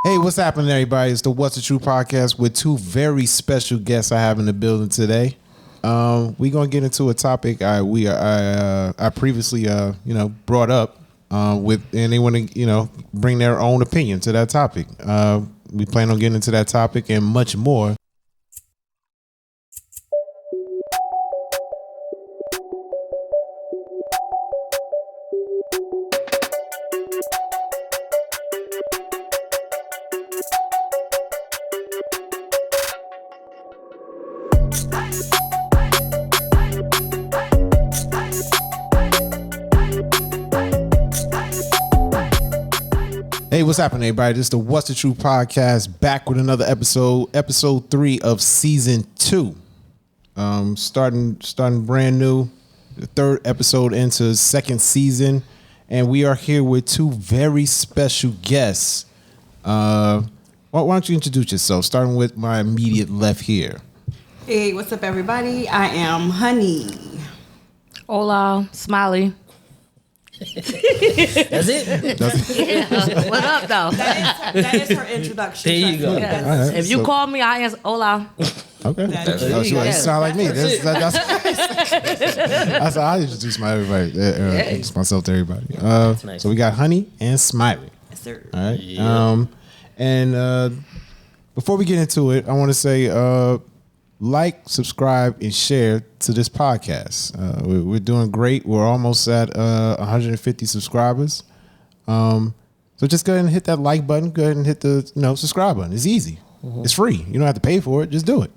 Hey, what's happening, everybody? It's the What's the Truth podcast with two very special guests I have in the building today. We're gonna get into a topic I previously brought up and they want to bring their own opinion to that topic. We plan on getting into that topic and much more. Hey, what's happening, everybody? This is the What's the Truth podcast, back with another episode 3 of season 2. Starting brand new, the 3rd episode into the 2nd season, and we are here with two very special guests. Why don't you introduce yourself, starting with my immediate left here. Hey, what's up, everybody? I am Honiee. Hola, Smilee. That's it? Yeah. What up, though? That is her introduction. There you go. Yes. Right, if you call me, I answer hola. Okay. You sound like me. That's how I introduce introduce myself to everybody. Nice. So we got Honiee and Smilee. Yes, sir. All right. Yeah. And before we get into it, I want to say like, subscribe, and share to this podcast. We're doing great. We're almost at 150 subscribers. So just go ahead and hit that like button. Go ahead and hit the subscribe button. It's easy. It's free. You don't have to pay for it. Just do it.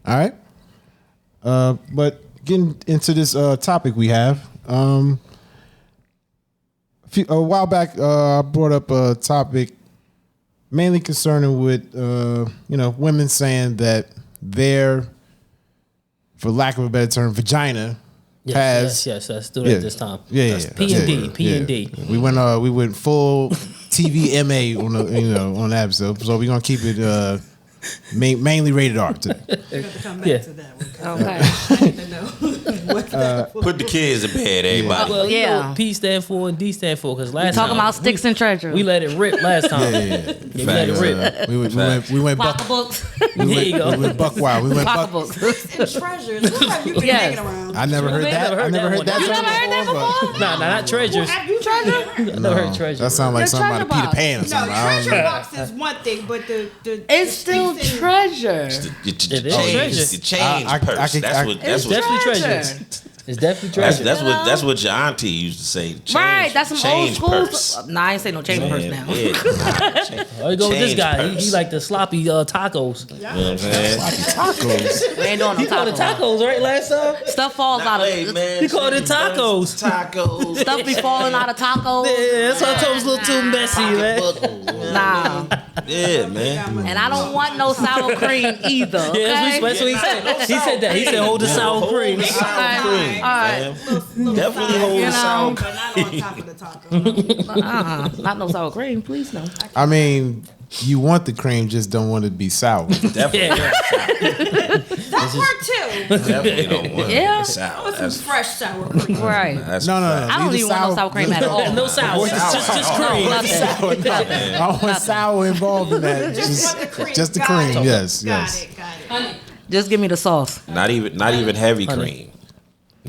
All right. But getting into this topic we have, a while back, I brought up a topic mainly concerning with women saying that their, for lack of a better term, vagina has. Yes. Let's do that this time. Yeah. P&D. We went full TV MA on on the episode, so we're gonna keep it mainly rated R today. We have to come back to that one. Okay. I need to know what's that for. Put the kids to bed, everybody. Well, you Yeah. know, P stand for and D stand for, because last Talking time about sticks and treasure. we let it rip last time. Yeah. We let it rip. We went buck. Pocketbooks. There you go. We went buck wild. We went buck. Pocketbooks. And treasures. What have you been Yes. hanging around? I never heard that. I never heard that. You never heard that before? Nah, not treasures. Have you treasure? I never heard treasures. That sounds like The something out of treasure Peter Pan or No, something. I don't treasure know. box is one thing, but the It's still treasure. The It is treasure. change I purse. can- That's It's what. Definitely treasure. It's definitely treasure. That's what your auntie used to say. Change, Right, that's some old change school. purse. Nah, I ain't say no change purse now. Yeah. Oh, you go with this Change guy. purse. He like the sloppy tacos. You know what I'm saying? Tacos. We ain't doing no He called it tacos. tacos, right? Last time. Stuff falls out Hey, of man, He called it tacos. Tacos. stuff be falling out of tacos. Yeah, that's why I told him it was a little too messy, man. Nah, Yeah, man. and I don't want no sour cream either. Okay? Yeah, that's what he said. He said that. He said hold the sour cream. Sour cream. All right. Man. Definitely hold You the sour know. cream. but not on top of the taco. Not no sour cream, please no. I mean, you want the cream, just don't want it to be sour. Definitely. Yeah. That part too. Definitely don't want Yeah. it sour. With some That's fresh sour cream. Right. that's No. I don't Neither even want no sour cream at all. No sour. Just cream. Nothing. I don't want sour involved in that. Just want the cream. Just the Got cream. it. Yes. Got it. Just give me the sauce. Not even heavy cream.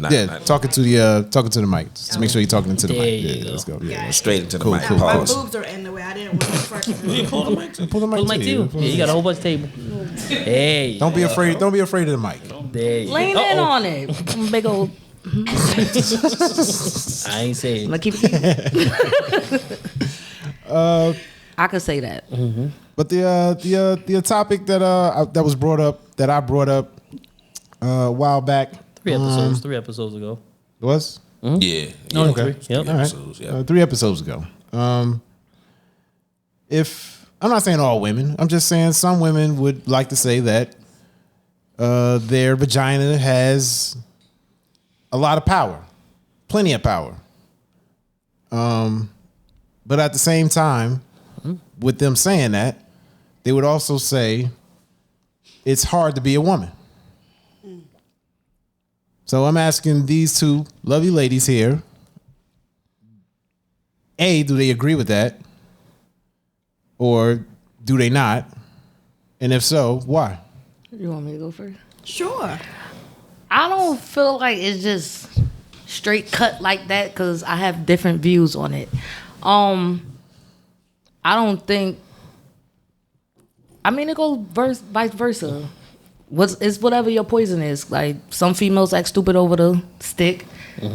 Yeah, talking to the mic. Just make sure you're talking into the There mic. you Yeah, go. let's go. Yeah. straight into the Cool, mic. cool. My Pause. boobs are in the way. I didn't want to fresh. Pull the mic. Pull the mic Pull the mic to too. you. Yeah, you got a whole bunch of table. Hey. Don't be afraid. Don't be afraid of the mic. There you Lean go. in on it. Big old. I ain't saying. Like keep it. I could say that. But the topic that that was brought up, that I brought up a while back, 3 episodes ago. was Yeah. Only okay. 3. Yep. all right. Episodes, yeah. 3 episodes ago. If I'm not saying all women, I'm just saying some women would like to say that their vagina has a lot of power, plenty of power. But at the same time, with them saying that, they would also say it's hard to be a woman. So I'm asking these two lovely ladies here, A, do they agree with that? Or Do they not? And if so, why? You want me to go first? Sure. I don't feel like it's just straight cut like that because I have different views on it. I don't think. I mean, it goes vice versa. It's whatever your poison is. Like some females act stupid over the stick.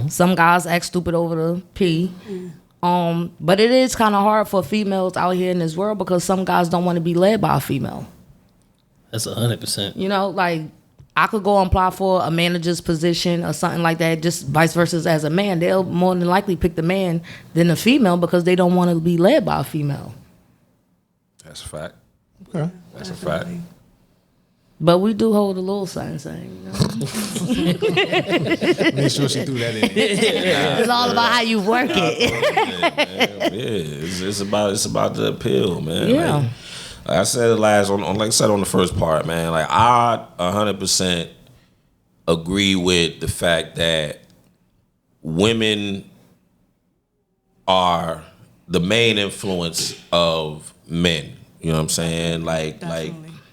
Some guys act stupid over the pee. But it is kind of hard for females out here in this world because some guys don't want to be led by a female. That's 100%. You know, like I could go and apply for a manager's position or something like that. Just vice versa as a man, they'll more than likely pick the man than the female because they don't want to be led by a female. That's a fact. Okay. That's a fact. But we do hold a little something, you know? Make sure she threw that in. It's all about how you work it. It's about the appeal, man. Yeah. Like I said it last on like I said on the first part, man. Like I 100% agree with the fact that women are the main influence of men. You know what I'm saying? Like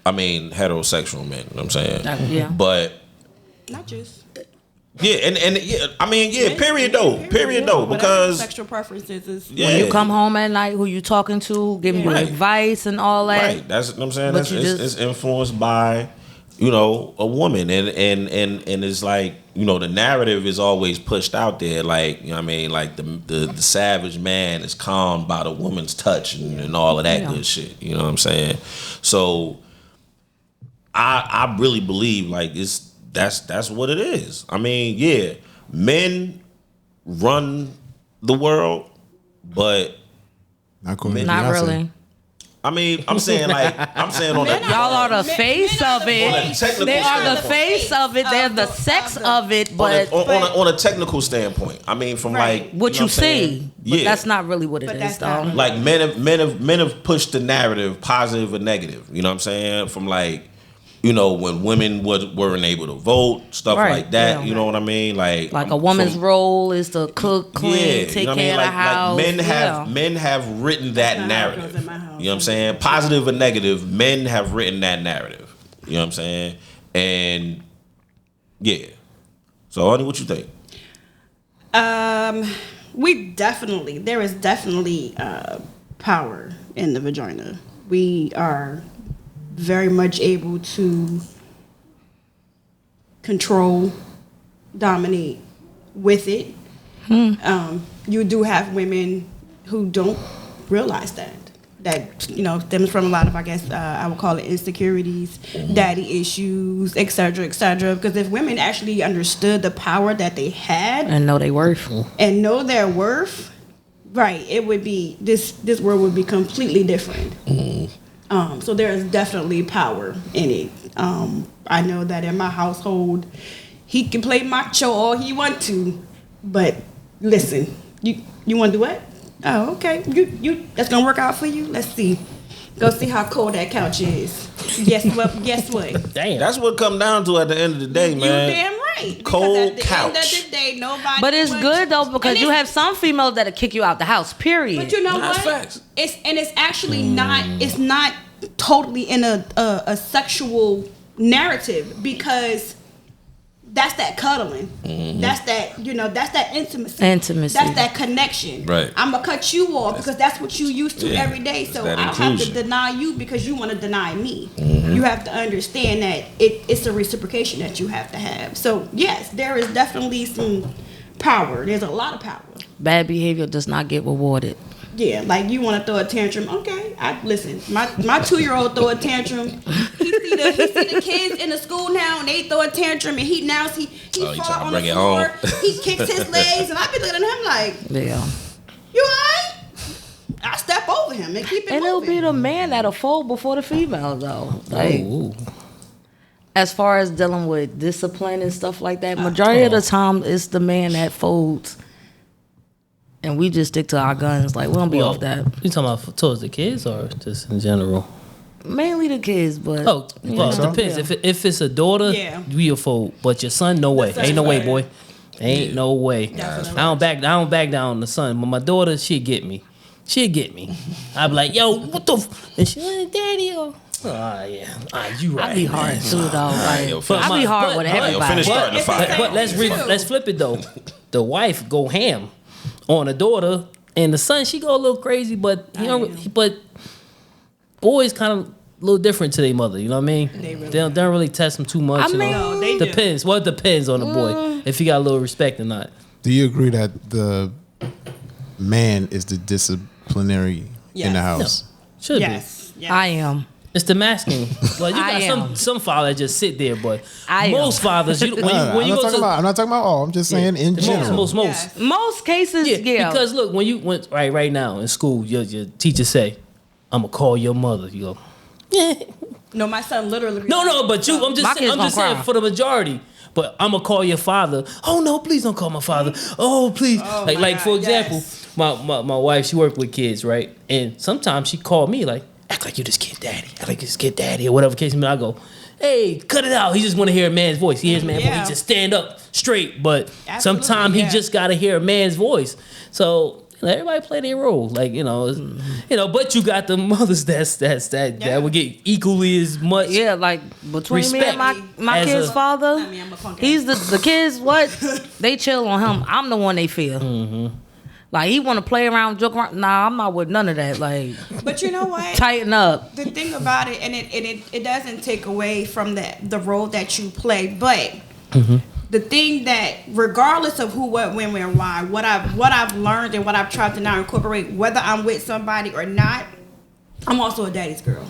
I mean heterosexual men. You know what I'm saying? Yeah. But Not just. yeah, and yeah, I mean yeah. Period though. Whatever Because sexual preferences is. yeah. When you come home at night, who you talking to, giving you Right. advice and all that. Right, that's what I'm saying. But That's you it's influenced by, you know, a woman, and it's like, you know, the narrative is always pushed out there, like, you know what I mean, like the savage man is calmed by the woman's touch and all of that good shit. You know what I'm saying? So I really believe like that's what it is. I mean, yeah, men run the world, but Not going to Not Beyonce. really. I mean, I'm saying on that. Y'all are the face of On a it. technical They are the standpoint. face of it. They're the sex of it. But on a technical standpoint, I mean, from Right. like what know you I'm saying? see, but that's not really what it But is, that's though. not- Like men have pushed the narrative, positive or negative. You know what I'm saying? From like, you know, when women weren't able to vote, stuff Right, like that. yeah. You know what I mean? Like a woman's role is to cook, clean, yeah, take you know what I care mean? of the house. Like men have written that That's not how it narrative. goes in my house. You know what I'm saying? Positive or negative, men have written that narrative. You know what I'm saying? And yeah. So, Honiee, what you think? There is definitely power in the vagina. We are very much able to control, dominate with it. You do have women who don't realize that, you know, stems from a lot of, I guess, I would call it insecurities, daddy issues, et cetera, because if women actually understood the power that they had And know they worth. and know their worth, right, it would be, this world would be completely different. So there is definitely power in it. I know that in my household, he can play macho all he want to, but listen, you want to do what? Oh, okay. You that's gonna work out for you. Let's see. Go see how cold that couch is. Guess what? Damn. That's what it come down to at the end of the day, man. You damn right. Because Cold at the couch. end of the day, nobody. But it's wants- good, though, because and you it's- have some females that'll kick you out the house, period. But you know That's what? facts. It's actually not. It's not totally in a sexual narrative because that's that cuddling. That's that that's that intimacy. Intimacy. That's that connection. Right. I'm gonna cut you off because that's what you used to Yeah. every day. It's So that I don't have to inclusion. deny you because you want to deny me. You have to understand that it's a reciprocation that you have to have. So yes, there is definitely some power. There's a lot of power. Bad behavior does not get rewarded. Yeah, like you want to throw a tantrum. Okay, listen. My 2-year-old throw a tantrum. He see the kids in the school now, and they throw a tantrum, and he you fall tryna on bring the it floor. home. He kicks his legs, and I be looking at him like, Yeah. "You alright?" I step over him and keep it And it'll moving. be the man that'll fold before the female, though. Like, Ooh. as far as dealing with discipline and stuff like that, majority of the time it's the man that folds. And we just stick to our guns. Like, we don't be off that. You talking about towards the kids or just in general? Mainly the kids, but Oh, well, it depends. Yeah. If it's a daughter, Yeah. we a fold. But your son, no way. son, Ain't no way, right. boy. Ain't no way. Definitely. I don't back down on the son. But my daughter, she get me. she'll get me. I'll be like, yo, what the? And she like, Daddy, oh yeah, you right. I be hard too, though. Like, yo, I be hard with everybody. finish starting the fire. But let's flip it though. The wife go ham on the daughter, and the son she go a little crazy, but but boys kind of a little different to their mother. You know what I mean? They don't really test them too much. I mean, no, they do. depends. Well, it depends on the boy if he got a little respect or not. Do you agree that the man is the disciplinary in the house? Should Yes. I am. be. It's the masculine. Well, you I got am. some fathers that just sit there, but I most am. fathers, when you I'm go to not talking about all. I'm just saying in general. most. Yes. Most cases, yeah. Because look, when you went right now in school, your teacher say, "I'm gonna call your mother." You go, No, my son literally. no, but you. I'm My just kids gonna saying cry. for the majority. But I'm gonna call your father. Oh no, please don't call my father. Oh please, Oh, my like for God, example, yes. my wife, she worked with kids, right? And sometimes she called me like, act like you this kid daddy, act like you this kid daddy, or whatever case. And I go, hey, cut it out. He just want to hear a man's voice. He hears a man's voice. He just stand up straight. But Absolutely, sometimes yeah. he just gotta hear a man's voice. So. Everybody play their role, like But you got the mothers that would get equally as much. Yeah, like between me Respect and my as kid's a- father, I mean, I'm a punk he's the kids. What they chill on him. I'm the one they feel. Like he want to play around, joke around. Nah, I'm not with none of that. Like But you know what? tighten up. The thing about it, and it doesn't take away from the role that you play, but the thing that regardless of who, what, when, where, and why, what I've learned and what I've tried to now incorporate, whether I'm with somebody or not, I'm also a daddy's girl.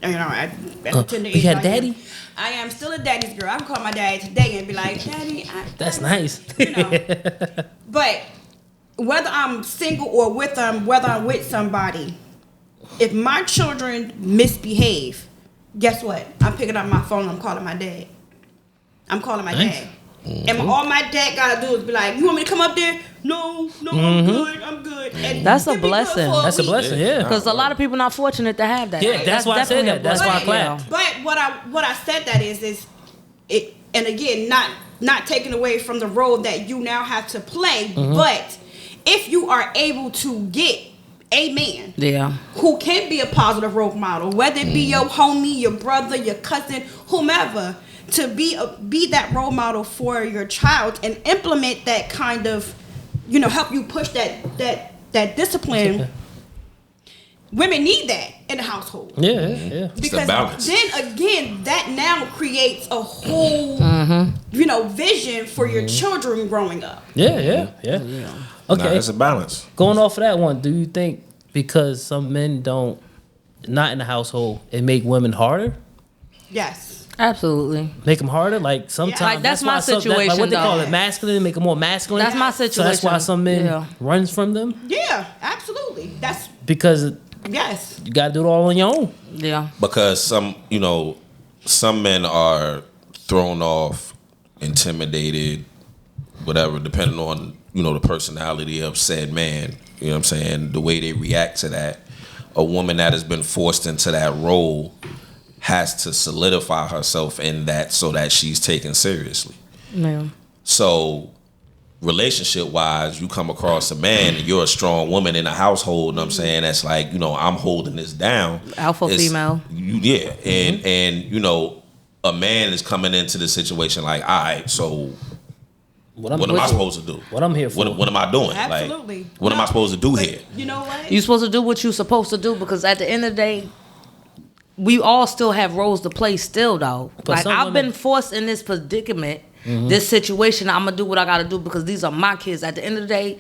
You know, at the tender You age got I am. daddy? I am still a daddy's girl. I can call my dad today and be like, Daddy, That's nice. You know. But whether I'm single or whether I'm with somebody, if my children misbehave, guess what? I'm picking up my phone. I'm calling my dad. I'm calling my Nice. dad. And all my dad gotta do is be like, "You want me to come up there? No, I'm good. And That's a it'd be good blessing. for That's a week. blessing, yeah. Because a lot of people not fortunate to have that. Yeah, that's why I said definitely that. That's a why I blessing, clapped. But what I said that is it, and again, not taking away from the role that you now have to play, but if you are able to get a man Yeah. who can be a positive role model, whether it be your homie, your brother, your cousin, whomever, to be that role model for your child and implement that kind of, help you push that discipline. Women need that in the household. Yeah. Because balance. then again, that now creates a whole, vision for your children growing up. Yeah. Okay. It's a balance. Going off of that one, do you think because some men not in the household, it make women harder? Yes. Absolutely. Make them harder? Like sometimes Like, that's my why situation, like what they call though. it, masculine, make them more masculine. That's my So that's situation. why some men Yeah. runs from them Yeah, absolutely. That's because yes. you gotta do it all on your own. Yeah. Because some men are thrown off, intimidated, whatever, depending on, the personality of said man. You know what I'm saying? The way they react to that. A woman that has been forced into that role has to solidify herself in that so that she's taken seriously. Yeah. So relationship wise, you come across a man and you're a strong woman in a household, you know what I'm saying? That's like, I'm holding this down. Alpha female. And a man is coming into the situation like, all right, so what am I supposed to do? What I'm here for. What am I doing? Absolutely. Like, what am I supposed to do But here? you know what? You're supposed to do what you're supposed to do because at the end of the day, we all still have roles to play still, though. But Like, some I've women- been forced in this predicament, this situation. I'm going to do what I got to do because these are my kids. At the end of the day,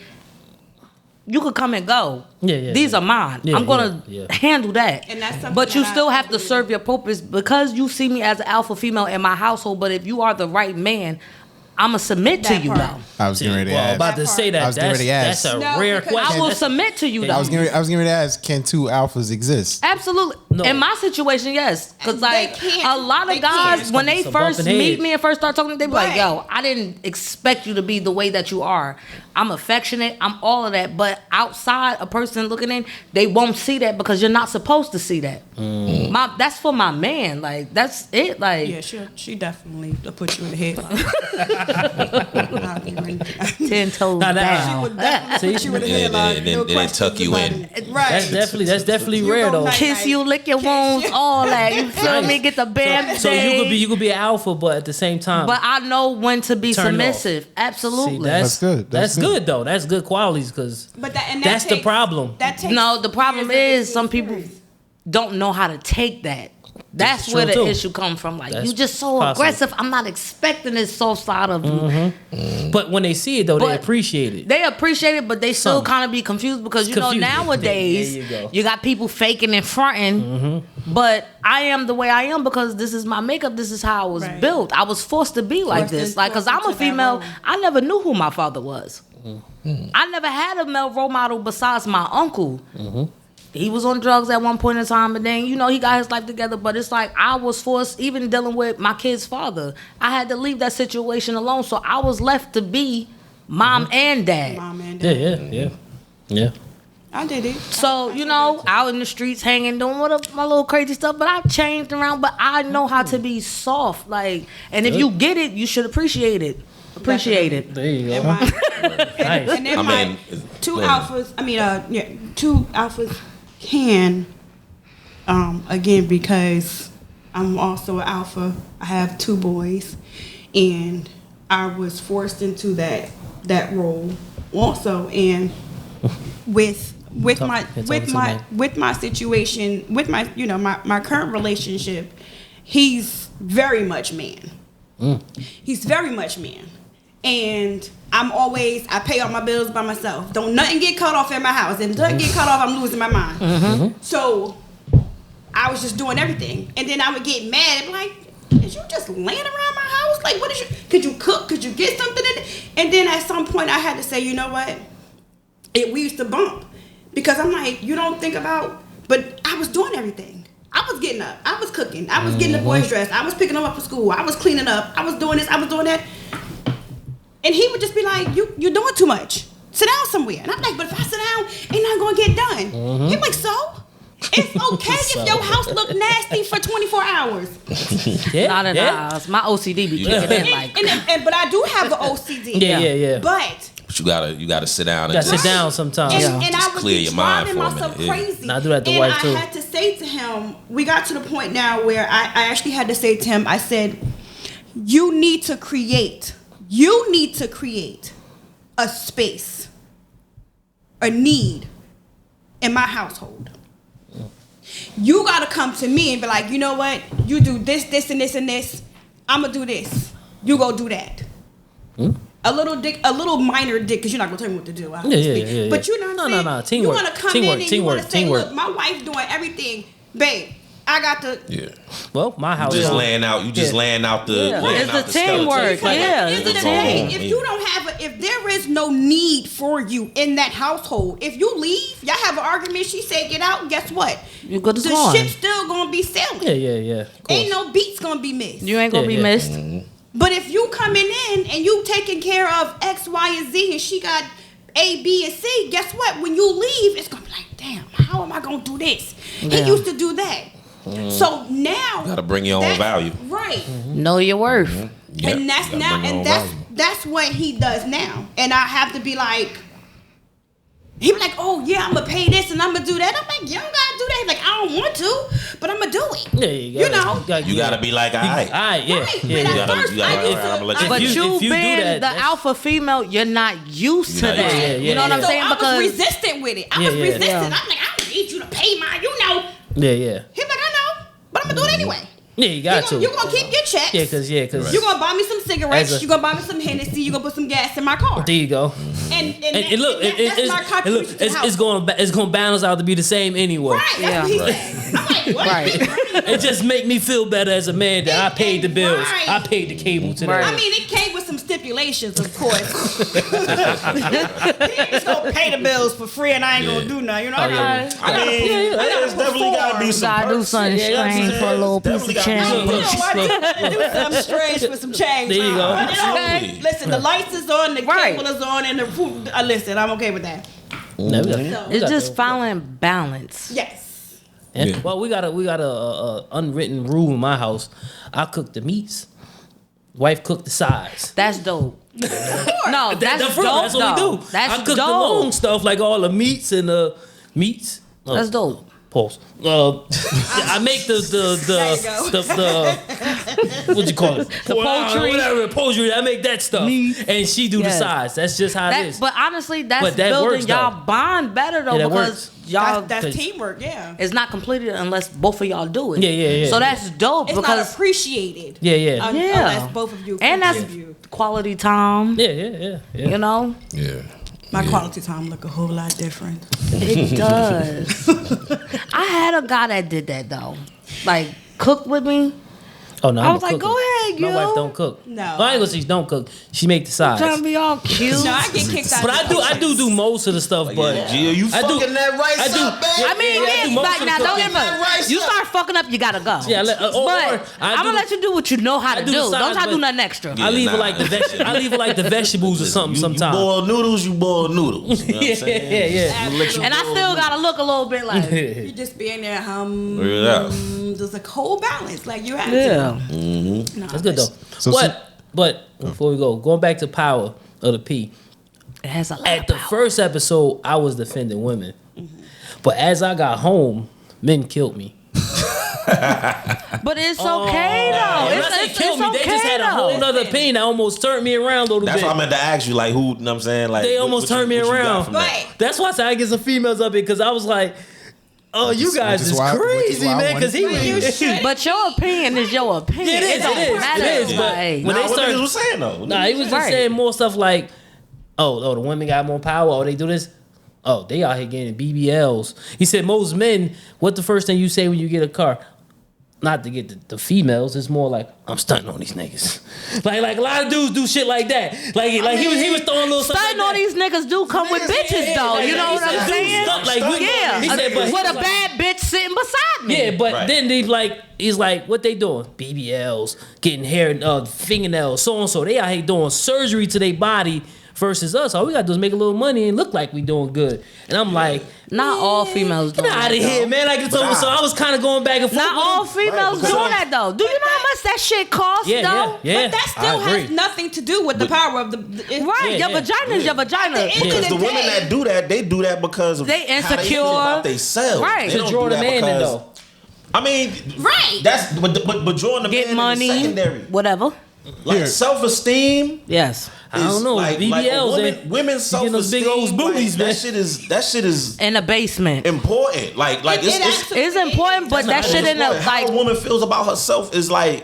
you could come and go. Yeah, These are mine. Yeah, I'm going to yeah. handle that. And that's something but you that still I have to agree serve your purpose because you see me as an alpha female in my household. But if you are the right man, I'm going to submit to That you, part. though. I was getting ready to Well, ask. about to say that. I was getting ready to That's ask. a No, rare because- question. I will That's- submit to you, though. I was getting ready to ask, can two alphas exist? Absolutely. No. In my situation, yes. Because, They like, can't. a lot They of guys, can't. when they Some first bumping meet heads. me and first start talking, they be like, Right. yo, I didn't expect you to be the way that you are. I'm affectionate, I'm all of that. But outside, a person looking in, they won't see that because you're not supposed to see that. That's for my man. Like, that's it. Like, Yeah, she definitely will put you in the headlock. 10 toes Nah, down. She would definitely put you in the Yeah, headlock. then no it questions tuck you about in. it. Right. That's definitely You rare go though. night- Kiss you, lick your wounds, all that. You feel me? Get the band. So you could be an alpha, but at the same time, But I know when to be Turn it off. submissive. Absolutely. See, That's good. That's That's good though. That's good qualities because But that that's the takes- problem. That takes No, the problem years is of some people experience. don't know how to take that. That's That's where the true, too. issue comes from. Like, That's you just so possible. aggressive. I'm not expecting this soft side of you. But when they see it though, they But appreciate it. They appreciate it, but they still Some. kind of be confused because, you know, Confused. nowadays, There you go. you got people faking and fronting. But I am the way I am because this is my makeup. This is how I was Right. built. I was forced to be like Forced this. in- Like, because I'm a forced into that female, role. I never knew who my father was. I never had a male role model besides my uncle. He was on drugs at one point in time, and then, you know, he got his life together. But it's like I was forced, even dealing with my kid's father, I had to leave that situation alone. So I was left to be mom and dad. Mom and Yeah, dad. yeah. I did it. So, you know, out in the streets hanging, doing my little crazy stuff. But I've changed around, but I know how to be soft. Like, and if you get it, you should appreciate it. Appreciate it. There you And go. my- Nice. and then I my mean, two go ahead. alphas. Two alphas can, again, because I'm also an alpha. I have 2 boys, and I was forced into that role also. And with my situation, with my my current relationship, he's very much man. He's very much man. And I pay all my bills by myself. Don't nothing get cut off in my house. If nothing get cut off, I'm losing my mind. So I was just doing everything. And then I would get mad and be like, is you just laying around my house? Like, what is you, could you cook? Could you get something in it? And then at some point I had to say, you know what? We used to bump. Because I'm like, you don't think about, but I was doing everything. I was getting up. I was cooking. I was getting the boys dressed. I was picking them up for school. I was cleaning up. I was doing this. I was doing that. And he would just be like, you're doing too much. Sit down somewhere. And I'm like, but if I sit down, ain't nothing gonna get done. He's like, so? It's okay if your house look nasty for 24 hours. Yeah, Not in the house. My OCD be kicking in like. But I do have the OCD. Yeah. But But you gotta sit down and Gotta sit just down sometimes. And I Just would clear be your mind driving for a myself minute, yeah. crazy. And I do that to and wife, too. I had to say to him, we got to the point now where I actually had to say to him, I said, you need to create a space, a need in my household. You got to come to me and be like, you know what? You do this, this, and this, and this. I'm going to do this. You go do that. A little minor dick, because you're not gonna tell me what to do. Yeah. But you know what I'm saying? No. Teamwork. You wanna come in and you wanna say, look, my wife's doing everything. Babe, I got the... Yeah. Well, my house. Just is laying out. You just laying out the. Yeah. Laying It's out the skeleton. teamwork. Because Yeah, at the end of the it's day, all- if you don't have if there is no need for you in that household, if you leave, y'all have an argument, she say get out, guess what? You go to the swan. ship's still gonna be sailing. Yeah. Of course. Ain't no beats gonna be missed. You ain't gonna be Yeah. missed. But if you coming in and you taking care of X, Y, and Z, and she got A, B, and C, guess what? When you leave, it's gonna be like, damn, how am I gonna do this? Yeah. He used to do that. So now Gotta bring your own that's- value. Right. Know your worth. Yeah, And that's gotta now bring your and own value. that's what he does now. And I have to be like, he be like, oh yeah, I'm gonna pay this and I'm gonna do that. I'm like, you don't gotta do that. He's like, I don't want to, but I'm gonna do it. Yeah, You know. You gotta be like, all right. Alright, yeah. Right, Yeah. but You at gotta- first, you gotta- I used I'ma let to- you But do it. you If you do being that, the that's- alpha female, you're not used to You're not that. used to it. You know what I'm So saying? I was Because resistant with it. I was Yeah. resistant. Yeah. I'm like, I don't need you to pay mine. You know. Yeah. He's like, I know, but I'm gonna do it anyway. Yeah, you got to. You gonna keep your checks. Yeah, cause You gonna buy me some cigarettes. As a- You gonna buy me some Hennessy. You gonna put some gas in my car. there you go. And Look, that's my contribution to the house. it's going to balance out to be the same anyway. Right, that's what he Right. said. I'm like, what? Right. It just make me feel better as a man that I paid the bills. Right. I paid the cable today. Right. I mean, it came with some stipulations. stipulations, of course. He ain't just gonna pay the bills for free, and I ain't gonna do nothing. You know what I mean? I mean, there's definitely gotta be some Gotta do perks. something strange for a little piece of change. You know what? Do something strange for some change. There you go. Absolutely. Listen, the lights is on, the Right. cable is on, and the food. Listen, I'm okay with that. It's just finding balance. Yes. Yeah. Well, we got a unwritten rule in my house. I cook the meats. Wife cook the sides. That's dope. No, that's That's dope. what we though. do. That's I cook dope. the long stuff, like all the meats and the meats. That's dope. Pause. I make the what you call it? The poultry. Whatever, poultry. I make that stuff, Meat. and she do the Yes. sides. That's just how it is. But honestly, that's But that building works, y'all though. bond better though, Yeah, that because works. y'all That's teamwork. Yeah. it's not completed unless both of y'all do it. Yeah. So that's dope It's not because appreciated. Yeah. Unless both of you. and that's contribute. quality time. Yeah. You know, Yeah. My quality time look a whole lot different. it does. I had a guy that did that though, like cook with me. Oh no, I I'm was a like, cooker. go ahead, My you. wife don't cook. No. I ain't gonna say she don't cook. She make the sides. Trying to be all cute. No, I get kicked out. But of the I do most of the stuff. But Gio, you I do- fucking that rice I do- up, baby. I mean, Yeah, I do yeah, most like of now, the don't cooking. ever. Rice You up. start fucking up, you gotta go. Yeah, but I I'm gonna let you do what you know how to I do. do the Don't sides, try to do but- nothing extra. I leave it nah. like the vegetables or something You sometimes. boil noodles, you boil noodles. You know what I'm saying? Yeah. You let you And I boil still gotta look a little bit like, You just be in there, Yeah. there's a cold balance, like you have yeah. to. No, That's good though. So But before we go, going back to Power of the P. It has a lot At of the power. first episode, I was defending women, but as I got home, men killed me. But it's okay though. When I say It's killed me, okay they just had a whole though. nother opinion that almost turned me around a little That's bit. why I meant to ask you, like, who, you know what I'm saying? Like, They almost turned me what you got around. from that? Right. That's why I said I get some females up here because I was like, "Oh, you guys which is is why- which is crazy, why I man." Because he wanted to- was. But your opinion is your opinion. Yeah, it is, don't it is, matter. it is, but Like, when Nah, they what start- niggas was saying though? Nah, he was just Right. saying more stuff like, "Oh, the women got more power. Oh, they do this. Oh, they out here getting BBLs." He said most men, what the first thing you say when you get a car? Not to get the females, it's more like I'm stunting on these niggas. Like a lot of dudes do shit like that. Like he was throwing little stuff stunting like all that. these niggas do come with bitches though. like, You know he what I'm said, saying? dudes stunt like we- Yeah. he said, but he with was a like- bad bitch sitting beside me. Yeah, but Right. then he's like, what they doing? BBLs, getting hair, fingernails, so and so. They out here doing surgery to their body versus us. All we gotta do is make a little money and look like we doing good. And I'm like, Not all females do get out that. of here, though. man. Like so I was kind of going back and forth. Not with all him. females Right, do because- that though. Do you know how much that shit costs Yeah, though? yeah. But that still I has agree. nothing to do with the power of the. Right, Yeah, your yeah. vagina is your vagina. At the end Because of the the women day- that do that, they do that because of They how they feel insecure. about themselves. Right. They To don't draw do the that man in, because- though. I mean, Right. That's but drawing the Get man money, is secondary. whatever. Like Here. self-esteem. Yes, I don't know. Like, BBLs, women's you getting those self-esteem. big old booties, man. That shit is in the basement. important. Like it's actually It's important, but that That's shit not in the important. How like. a woman feels about herself is like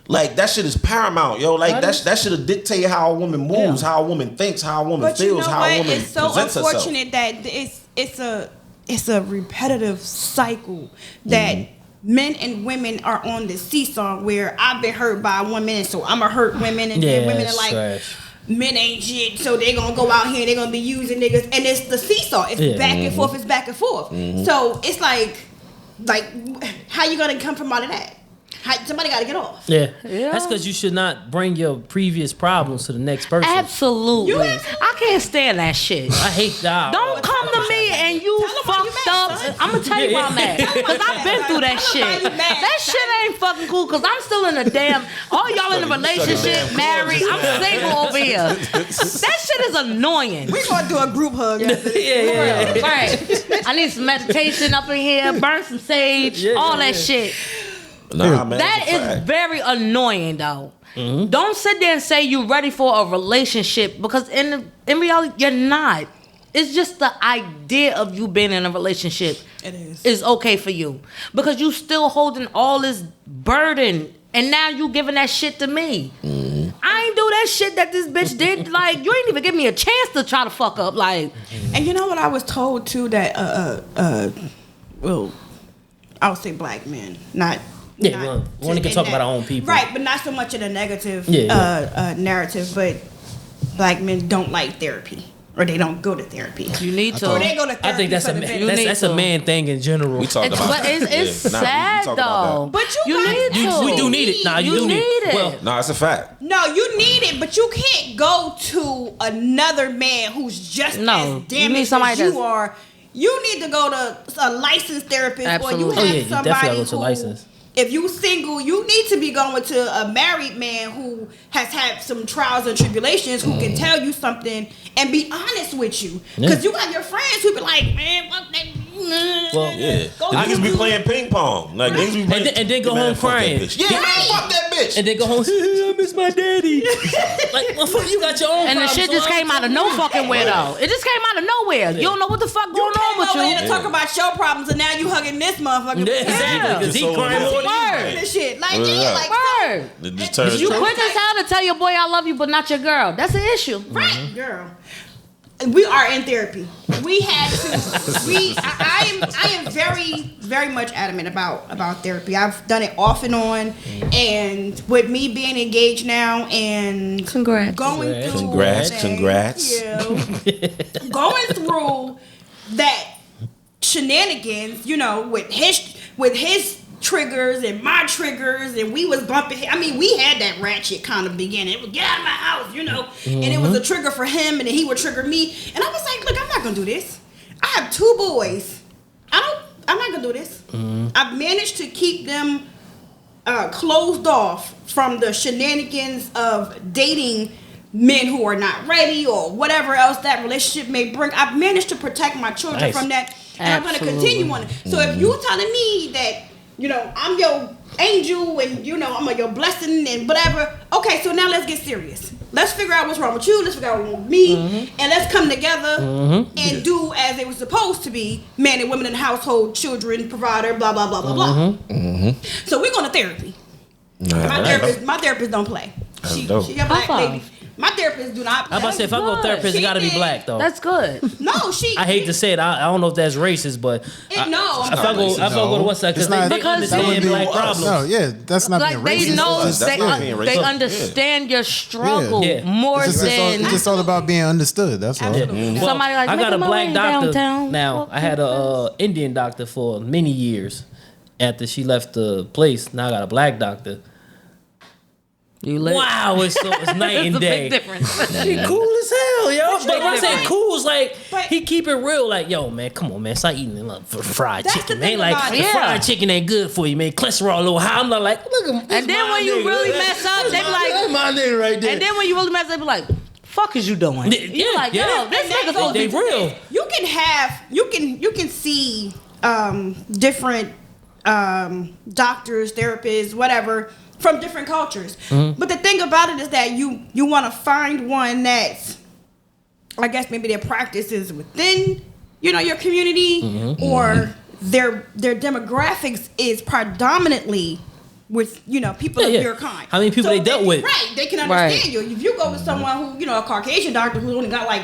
that shit is paramount, yo. Like that should dictate how a woman moves, how a woman thinks, how a woman But you feels, know how a what? woman It's so presents herself. unfortunate that it's a repetitive cycle that men and women are on the seesaw where I've been hurt by women, and so I'ma hurt women, and then women are like, trash. men ain't shit, so they gonna go out here, they gonna be using niggas, and it's the seesaw. It's back and forth. It's back and forth. So it's like how you gonna come from out of that? Somebody got to get off. Yeah. Yeah. That's because you should not bring your previous problems to the next person. Absolutely. You absolutely- I can't stand that shit. I hate that. Don't come to me and you Tell 'em why you fucked mad, up. son. I'm gonna tell you why I'm mad. Because I've been through that Tell 'em why shit. you mad, That son. shit ain't fucking cool because I'm still in a damn. All y'all in a relationship, married. I'm single over here. That shit is annoying. We gonna do a group hug. Yeah. Right. I need some meditation up in here, burn some sage, all that shit. Nah, man, That it's a fact. is very annoying though. Don't sit there and say you're ready for a relationship because in reality you're not. It's just the idea of you being in a relationship It is. is okay for you because you still holding all this burden and now you giving that shit to me. I ain't do that shit that this bitch did. Like you ain't even give me a chance to try to fuck up. Like And you know what I was told too, that well, I would say black men, not. Yeah, not well, we only can in talk that- about our own people. right? But not so much in a negative Yeah. narrative. But black men don't like therapy or they don't go to therapy. You need to. Or they go to therapy. I think that's for a the man, benefit. that's a man thing in general. We talked about But that. it's Yeah. Nah, we sad talked about though. But you you guys- need to. we do need it. Nah, you do need it. Well, that. Nah, it's a fact. No, you need it, but you can't go to another man who's just No, as you need damaged somebody as you that's- are. You need to go to a licensed therapist, Absolutely. or you Oh, have yeah, you definitely somebody gotta go to who. license. If you single, you need to be going to a married man who has had some trials and tribulations, who can tell you something and be honest with you. Because you got your friends who be like, man, fuck that. Well, Yeah. Go The niggas to- be playing ping pong. Like niggas be playing. And then go Man, home fuck that crying. bitch. Yeah, man, fuck that bitch. and then go home. I miss my daddy. Like, well, fuck, you got your own. And the problems, shit so just I came out of no fucking where though. It just came out of nowhere. You don't know what the fuck You going on with came over here you. to talk about your problems, and now you hugging this motherfucker. Yeah, exactly. Because he So crying more than you. Word. This shit, like, Yeah. yeah, like, Word. It just turns. You quick as hell to tell your boy I love you, but not your girl. That's an issue. right, girl. We are in therapy. We had to. I am very, very much adamant about therapy. I've done it off and on, and with me being engaged now and Congrats. going through Congrats. going through that shenanigans, you know, with his triggers and my triggers, and we was bumping. I mean, we had that ratchet kind of beginning. It was get out of my house, you know, and it was a trigger for him, and then he would trigger me, and I was like, look, I'm not gonna do this. I have 2 boys. I'm not gonna do this. I've managed to keep them closed off from the shenanigans of dating men who are not ready or whatever else that relationship may bring. I've managed to protect my children Nice. from that, and I'm going to Absolutely. continue on it. So if you're telling me that, you know, I'm your angel and, you know, I'm your blessing and whatever, okay, so now let's get serious. Let's figure out what's wrong with you. Let's figure out what's wrong with me, and let's come together and do as they were supposed to be: man and women in the household, children, provider, blah blah blah blah blah. So we're going to therapy. My therapist don't play. She dope. a black High five. lady. My therapist do not play. I'm about to say, if I go to therapist, it She got to be did. black though. That's good. No, she. I hate to say it. I don't know if that's racist, but No, if I go to what's that? It's Because not- they Because understand they- black problems. No, yeah, that's not Like being they racist. know It's just- That's not being they racist. understand your struggle Yeah. more It's than just all about being understood. That's all. Absolutely. Well, somebody like I got "Look a at my black ring doctor downtown." now. Well, I had a Indian doctor for many years. After she left the place, now I got a black doctor. You lit. Wow, it's night It's and a day. big difference. She cool as hell, yo. But when I say Right. cool, it's like But- he keep it real. Like, yo, man, come on, man, start eating fried That's chicken, the man. thing Like, about the it. Yeah. fried chicken ain't good for you, man. Cholesterol a little high. I'm not like, look at this And then my when you nigga. really That's- mess up, they be like, That's my nigga right there. and then when you really mess up, they be like, "Fuck is you doing?" Yeah, You like, yo, yeah. this And nigga that supposed They to be real. You can have you can see different doctors, therapists, whatever from different cultures. But the thing about it is that you want to find one that's, I guess maybe their practice is within, you know, your community, or their demographics is predominantly with, you know, people of Yeah. your kind. How many people they dealt with? Right, they can understand Right. you. If you go with someone who, you know, a Caucasian doctor who only got like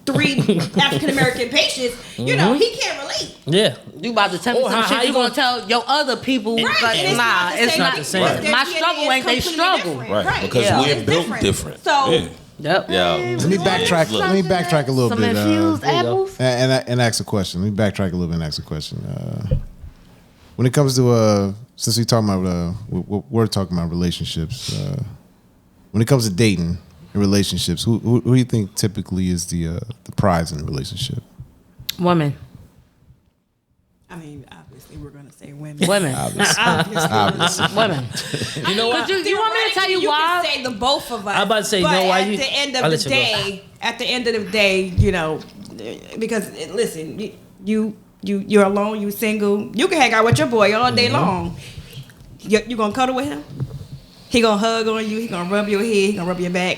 3 African American patients, you know, he can't relate. Yeah. You about to tell me Or some how shit you you gonna gonna- tell your other people? Right, Like, and nah, it's not the same. Right. My struggle ain't they struggle. Right, because Yeah. we're It's built different. So Yeah. Yep. Yeah. Let me backtrack. Let me backtrack a little Some bit. infused you go. apples. And ask a question. Let me backtrack a little bit and ask a question. When it comes to since we're talking about we're talking about relationships. When it comes to dating and relationships, who do you think typically is the prize in a relationship? Women. I mean, obviously, we're gonna say women. Women. Obviously. Women. You know what? You want me to tell you You why? can say the both of us. I'm about to say, you but know why at you- the end I'll of let the you go. day, you know, because listen, you're alone, you single, you can hang out with your boy all day long. You gonna cuddle with him? He gonna hug on you. He gonna rub your head. He gonna rub your back.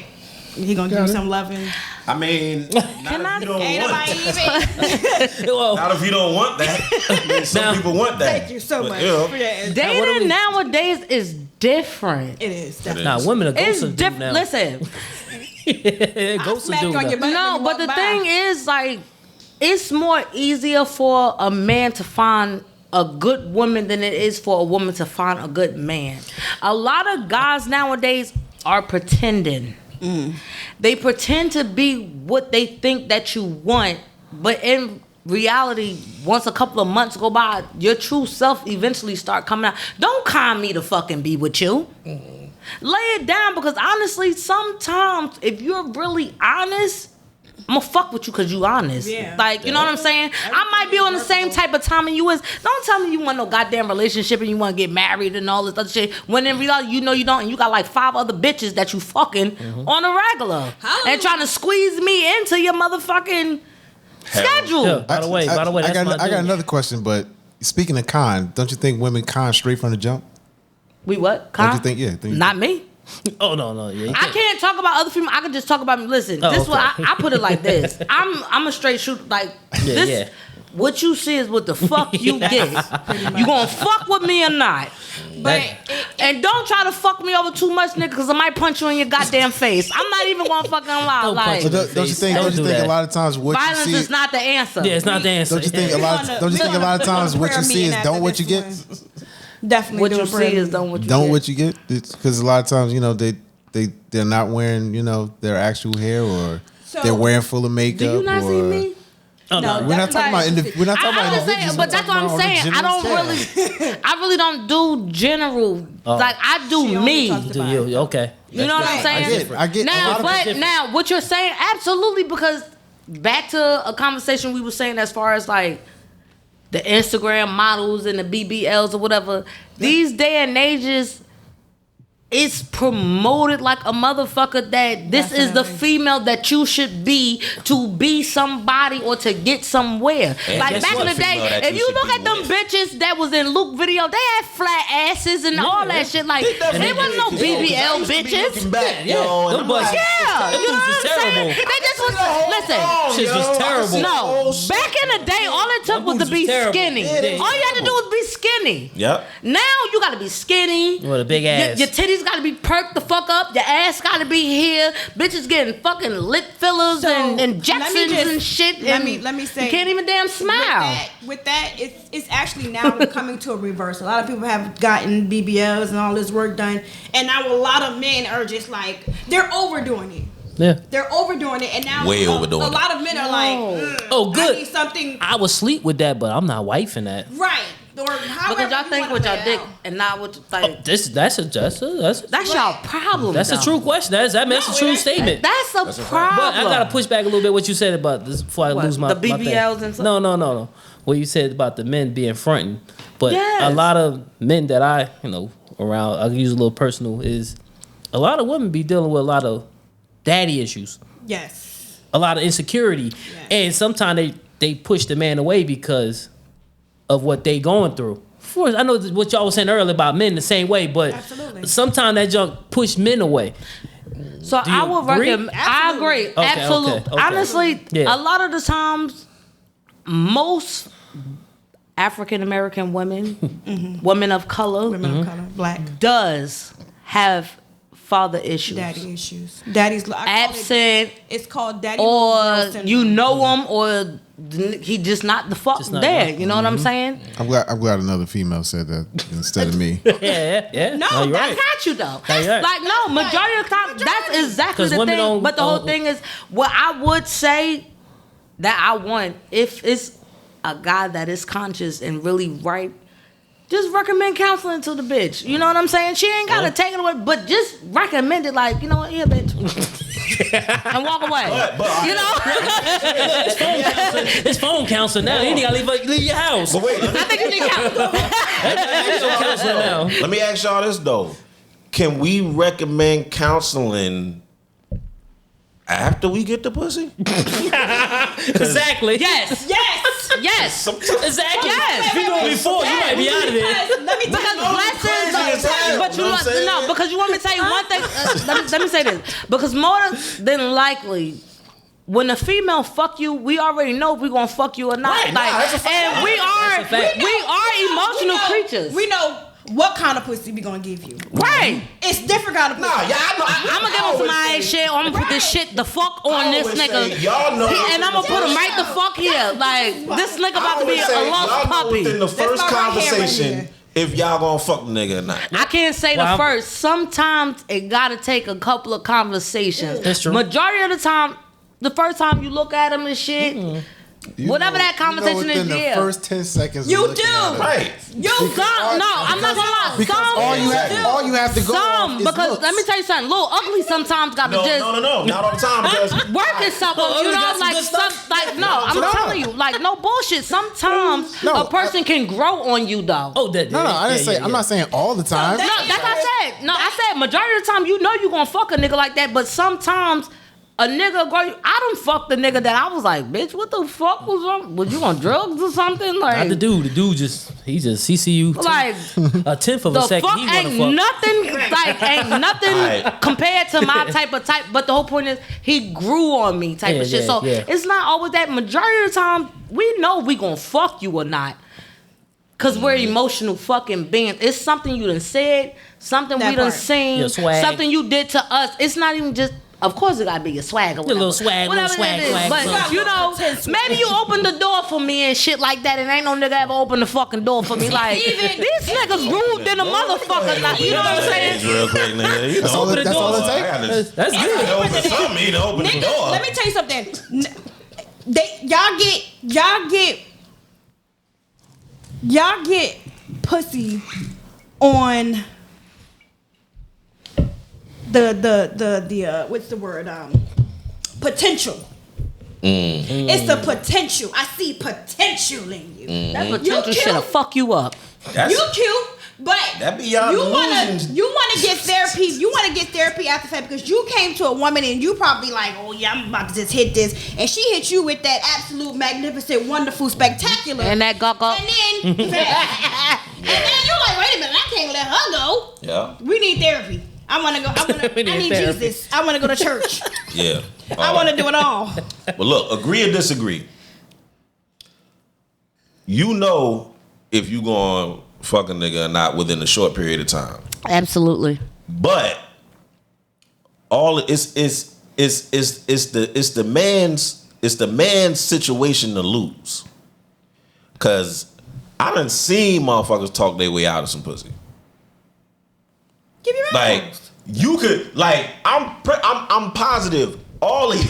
He gonna give you some loving. I mean, not if you don't Ain't want nobody it. even. Well, Not if you don't want that. I mean, some Now- people want that. Thank you so But, much. you know, for that. Dating nowadays is different. It is. Definitely. nah, women are It's ghosts different. now. Listen, Ghosts smack do on your now. butt. no, when you but the walk thing by. is, like, it's more easier for a man to find a good woman than it is for a woman to find a good man. A lot of guys nowadays are pretending. they pretend to be what they think that you want, but in reality, once a couple of months go by, your true self eventually start coming out. Don't con me to fucking be with you. Lay it down, because honestly, sometimes if you're really honest, I'm gonna fuck with you because you honest. Yeah. Like, you know what I'm saying? I might be on the same type of time and you is. Don't tell me you want no goddamn relationship and you want to get married and all this other shit. When in reality, you know you don't, and you got like 5 other bitches that you fucking on a regular. And trying to squeeze me into your motherfucking schedule. Yeah, by the way, I that's got my dude. another question, but speaking of con, don't you think women con straight from the jump? We what? Don't you think? Yeah. Not me. Oh no, yeah. I can't talk about other females. I can just talk about me. Listen, this is what I put it like this. I'm a straight shooter. Like this. Yeah. What you see is what the fuck you get. You gonna fuck with me or not? But And don't try to fuck me over too much, nigga, because I might punch you in your goddamn face. I'm not even gonna fucking lie. Don't punch Like, me. Don't you think? Don't Don't you do think that. a lot of times what violence you see? is not the answer. Yeah, it's not the answer. Don't you think a lot? Don't you think a lot of times what you see is don't what you get? Definitely What do you a prayer see is meeting. don't what you Don't get. what you get? Because a lot of times, you know, they're not wearing, you know, their actual hair, or So- they're wearing full of makeup. Do you not or, see me? Oh, no. We're not talking about we're not talking I about understand, individuals. but that's what I'm saying. I don't I really don't do general. Like I do She only me. talks Do you? Okay. You know what I'm saying? I get a Now, lot of but now what you're saying, absolutely, because back to a conversation we were saying as far as like the Instagram models and the BBLs or whatever. These day and ages, it's promoted like a motherfucker that this is the Definitely. female that you should be to be somebody or to get somewhere. And Like guess back in what, the day, female that if you you should look be at them with. bitches that was in Luke video, they had flat asses and all that shit. Like there was no BBL bitches. Back, Yeah. yo, and Them I'm like, Yeah, Them you know dudes what is I'm saying? terrible. They just was listen. Shit was terrible. No, back in the day, all it took was to boobs was be terrible. skinny. Yeah, All you had to do was be skinny. Yep. Now you gotta be skinny. With a big ass. Your titties gotta be perked the fuck up. Your ass gotta be here. Bitches getting fucking lip fillers So, and let me injections just- and shit. let and me say, you can't even damn smile. With that, it's actually now coming to a reverse. A lot of people have gotten BBLs and all this work done, and now a lot of men are just like they're overdoing it. Yeah. They're overdoing it, and now Way overdoing a it. lot of men are like, Oh, good. I need something I would sleep with that, but I'm not wifing that. right. Or however Because y'all you think wanna with play y'all it dick out. and not with like. That's That's y'all problem. a though. true question. That's a true statement. That's a problem. But I gotta push back a little bit what you said about this before I What, lose my the my thing. BBLs and stuff? No. What you said about the men being fronting, but Yes. a lot of men that I around, I use a little personal, is a lot of women be dealing with a lot of daddy issues, Yes. a lot of insecurity, and sometimes they push the man away because of what they going through. Of course, I know what y'all was saying earlier about men the same way, but Absolutely. sometimes that junk push men away. So Do you I would agree? recommend. I agree. Okay, Absolutely. okay. Honestly, Yeah. a lot of the times, most African American women, women of color, Women of color, black, does have father issues. daddy issues. Daddy's Absent, It's called daddy or syndrome. you know him, or he just not the fuck Just not there. there. You know what I'm saying? I'm glad another female said that instead of me. Yeah. No, you're I right. got you though. No, you're right. Like no, majority of the time, that's exactly 'Cause the women thing. don't- But the whole thing is, what I would say that I want, if it's a guy that is conscious and really right, just recommend counseling to the bitch. You know what I'm saying? She ain't gotta take it away, but just recommend it. Like, you know what, yeah, bitch, and walk away. You know? It's phone counseling now. You ain't gotta leave your house. But wait, I think you need counseling. Counseling now. let me ask y'all this though. Can we recommend counseling after we get the pussy? Exactly. Yes, yes. Exactly. Yes. If you do it before, you might be out of there. Let me Because blessings, crazy as hell, but you know what I'm want saying? no, because you want me to tell you one thing. Let me say this, because more than likely, when a female fuck you, we already know if we gonna fuck you or not. Right, nah, that's a fact. And we That's a fact. are emotional creatures. We know what kind of pussy we gonna give you. Right. It's different kind of pussy. Nah, yeah, I know. I'm gonna give him some eye shit, or I'm gonna put this shit the fuck on this nigga. Y'all know. And I'm gonna put him right the fuck here. Like, this nigga about to be a lost puppy. Within the first my right hand right conversation, here. if y'all gonna fuck the nigga or not. I can't say the first. Sometimes it gotta take a couple of conversations. That's true. Majority of the time, the first time you look at him and shit, whatever that conversation is, the first 10 seconds. You do. Right. I'm not gonna lie. Because all you have to go off is because looks. let me tell you something. Little ugly sometimes gotta just No, not all the time because work itself. You know, like I'm telling you, like no bullshit. Sometimes a person can grow on you though. Oh, that. No, I didn't say. I'm not saying all the time. No, that's what I said. No, I said majority of the time you know you gonna fuck a nigga like that, but sometimes a nigga go. I done fucked the nigga that I was like, bitch, what the fuck was wrong? Was you on drugs or something? Like Not the dude. The dude he see you like a tenth of a the second. fuck He wanna ain't fuck. nothing Right. compared to my type. But the whole point is he grew on me type of shit. So it's not always that. Majority of the time we know we gonna fuck you or not. Cause we're emotional fucking beings. It's something you done said, something That we done part. seen, Your swag. something you did to us. It's not even just. Of course, it gotta be your swag or whatever. little swag, whatever little swag, it is. swag, But swag. you know, maybe you open the door for me and shit like that, and ain't no nigga ever opened the fucking door for me. Like these niggas rude than a motherfucker. Like, you know what I'm saying? real quick, nigga. You That's all know, it takes. That's good. to open something. You to open the Niggas, door. let me tell you something. Y'all get pussy on the what's the word? Potential. It's the potential. I see potential in you. That potential shit'll fuck you up. You cute, but That be y'all delusions. you wanna get therapy. You wanna get therapy after fact because you came to a woman and you probably like, oh yeah, I'm about to just hit this, and she hit you with that absolute, magnificent, wonderful, spectacular, And that gawk. and then and then you're like, wait a minute, I can't let her go. Yeah. We need therapy. I need therapy. Jesus. I wanna go to church. Yeah. I wanna do it all. But look, agree or disagree. You know if you going fuck a nigga or not within a short period of time. Absolutely. But all it's the man's situation to lose. Cause I done seen motherfuckers talk their way out of some pussy. Give me Like rounds. you could like I'm positive all of you.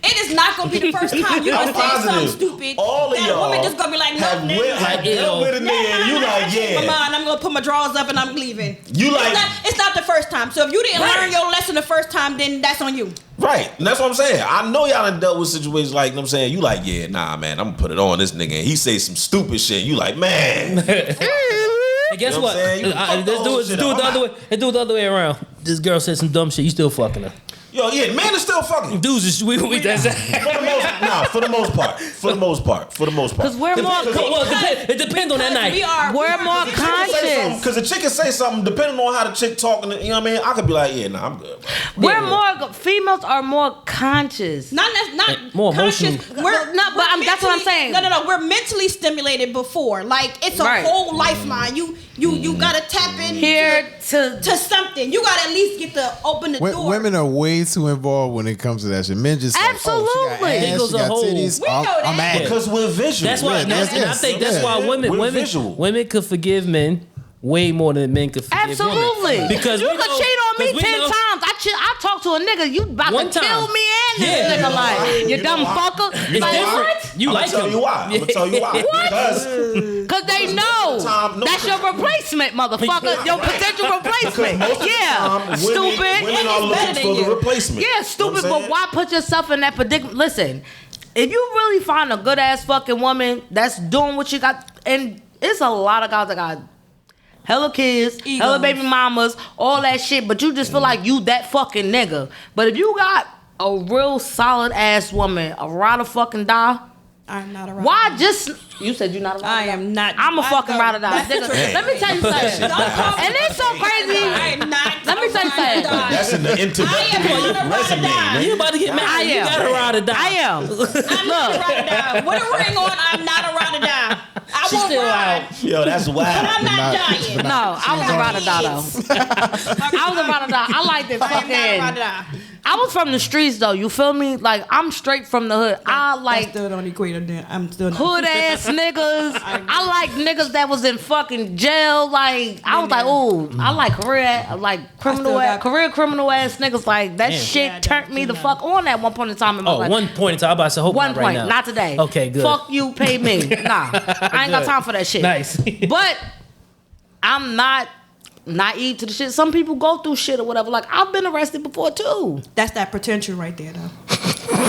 It is not gonna be the first time you I'm gonna say something positive. stupid. All of that y'all woman just gonna be like, no, have nigga. went like dealt with a nigga and you like My yeah. mind, I'm gonna put my drawers up and I'm leaving. You like It's not the first time. So if you didn't Right. learn your lesson the first time, then that's on you. right. And that's what I'm saying. I know y'all done dealt with situations like, you know what I'm saying, you like, yeah, nah, man, I'm gonna put it on this nigga. And he say some stupid shit. You like, man. And guess You know what? what I'm saying? You fuck the Let's whole do shit it up. the other way. Let's do it the other way around. This girl said some dumb shit. You still fucking her. Yo, yeah, man is still fucking. Dudes is we that's For the most part. Because we're more it depends on that night. we're more conscious. Because the chick can say something depending on how the chick talking. You know what I mean? I could be like, yeah, nah, I'm good. We're more females are more conscious. Not More conscious. emotional. That's what I'm saying. No. We're mentally stimulated before. Like it's a Right. whole lifeline. You gotta tap in Here to something. You gotta at least get to open the door. Women are way too involved when it comes to that shit. Men just like, Absolutely. oh, she It got goes ass, she a got whole- titties. We know I'm that. at it. Because we're visual. That's why, Yeah, and I think that's why We're visual. women could forgive men way more than men could forgive absolutely. women. Because you we could know- cheat on me 'cause we 10 know- times. I talk to a nigga, you about One to kill time. me and this Yeah. nigga like you dumb fucker. It's Like different. what? You I'm like gonna tell him. you why. I'm gonna tell you why. Because Cause they know time, no, that's your replacement, motherfucker. Your potential replacement. most of the Yeah, time, stupid. Women are looking for the replacement. Yeah, stupid. You know what I'm But why put yourself in that predicament? Listen, if you really find a good ass fucking woman that's doing what you got, and it's a lot of guys that got hella kids, hella baby mamas, all that shit, but you just feel like you that fucking nigga. But if you got a real solid ass woman, a ride or fucking die. I'm not a ride. Why just you said you're not a ride or die? I am not. I'm a fucking ride or die. That's Nigga, the let me tell you something. And it's so crazy. I am not. Let me tell you something. That's in the I am introductory not a ride or resume. die. man. You about to get I married. You am. gotta ride or die. I am. I'm not a ride or die. With a ring on, I'm not a ride or die. I She's won't still ride, Yo, that's but wild. I'm not dying. No, I was a ride or die though. I was a ride or die. I like this I am not a ride or fucking. die. I was from the streets though. You feel me? Like I'm straight from the hood. I I like still don't equate them. I'm still not. hood ass niggas. I like niggas that was in fucking jail. Like I was like, oh, I like career criminal ass niggas. Like that Damn. shit Yeah, turned me the fuck on at one point in time in my Oh, life. one point in time. I'm about to say, hope One not right point, now. not today. Okay, good. Fuck you, pay me. Nah, I ain't got time for that shit. Nice. But I'm not naive to the shit. Some people go through shit or whatever. Like I've been arrested before too. That's that potential right there, though.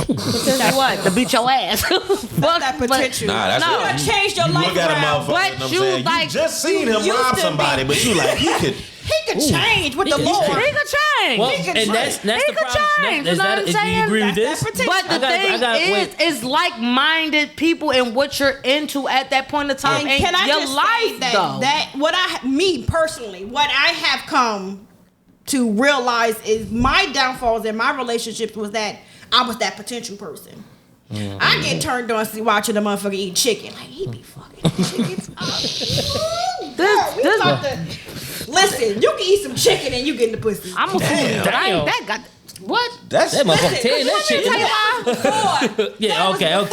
That's what? To beat your ass. Fuck That potential. Nah, that's No. You done changed your life look at a around. motherfucker. But you know what I'm you saying? like- you just seen him you rob used to somebody, be- but you like he could. He could change with the He Lord. He could change. Well, He could and that's He the could problem. change, Is you know that, what I'm do you saying? agree with That's this? that But the thing wait. is like-minded people and what you're into at that point in time And ain't can I your just say life that, though. me personally, what I have come to realize is my downfalls in my relationships was that I was that potential person. I get turned on watching the motherfucker eat chicken. Like he be fucking chickens up. Listen, you can eat some chicken and you get in the pussy. I'm a fool, but I ain't Damn. that got what? That's That motherfucker Listen, tearing that cause shit. you want me to tell you why? Yeah, okay. I'm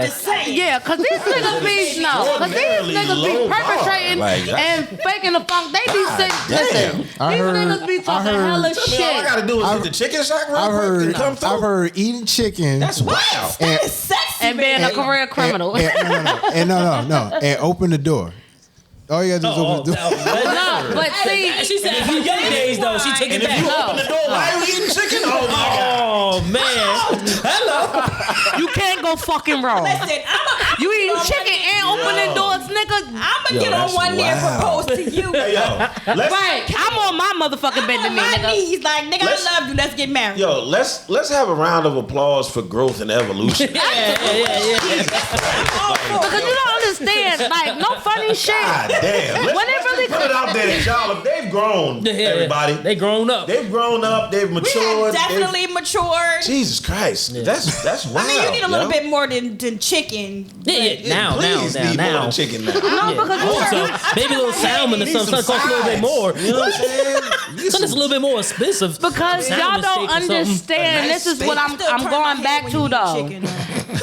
just saying. Yeah, cause these niggas be cause these Extraordinarily niggas be low bar. perpetrating Like, that's- and faking the funk. They be God saying, damn. listen, I these heard- niggas be I talking heard- hella I mean, all I gotta shit. do is hit the chicken shack real I've quick heard and come through. I've heard eating chicken. That's wild. That is sexy, And being a man. career criminal. and no, and open the door. All you gotta do is open the door. No, but see, She said her young days though. She take And it if you back. open the door, why are you eating chicken? Oh my god. Oh man. Hello. you can't go fucking wrong. Listen, You eating chicken and opening doors, nigga. I'm Yo, gonna get on that's one knee and wild. propose to you. Hey, yo, let's Right, I'm on my motherfucking bed to On me, my nigga. knees, like nigga, Let's- I love you. Let's get married. let's have a round of applause for growth and evolution. Because you don't understand, like, no funny shit. God damn. Let's, When it let's really just put it out there that y'all, if they've grown, everybody. They grown up. They've grown up. They've We matured. have definitely matured. Jesus Christ, that's wild. I mean, you need a little yo. bit more than chicken. Yeah. Now. Please need more than chicken now. No, because you Also, maybe a little salmon or Need something. Something costs a little bit sides. more. You know what I'm saying? Something that's a little bit more expensive. Because y'all Salmon don't steak or something. understand. A nice This is what steak. I'm going back to though.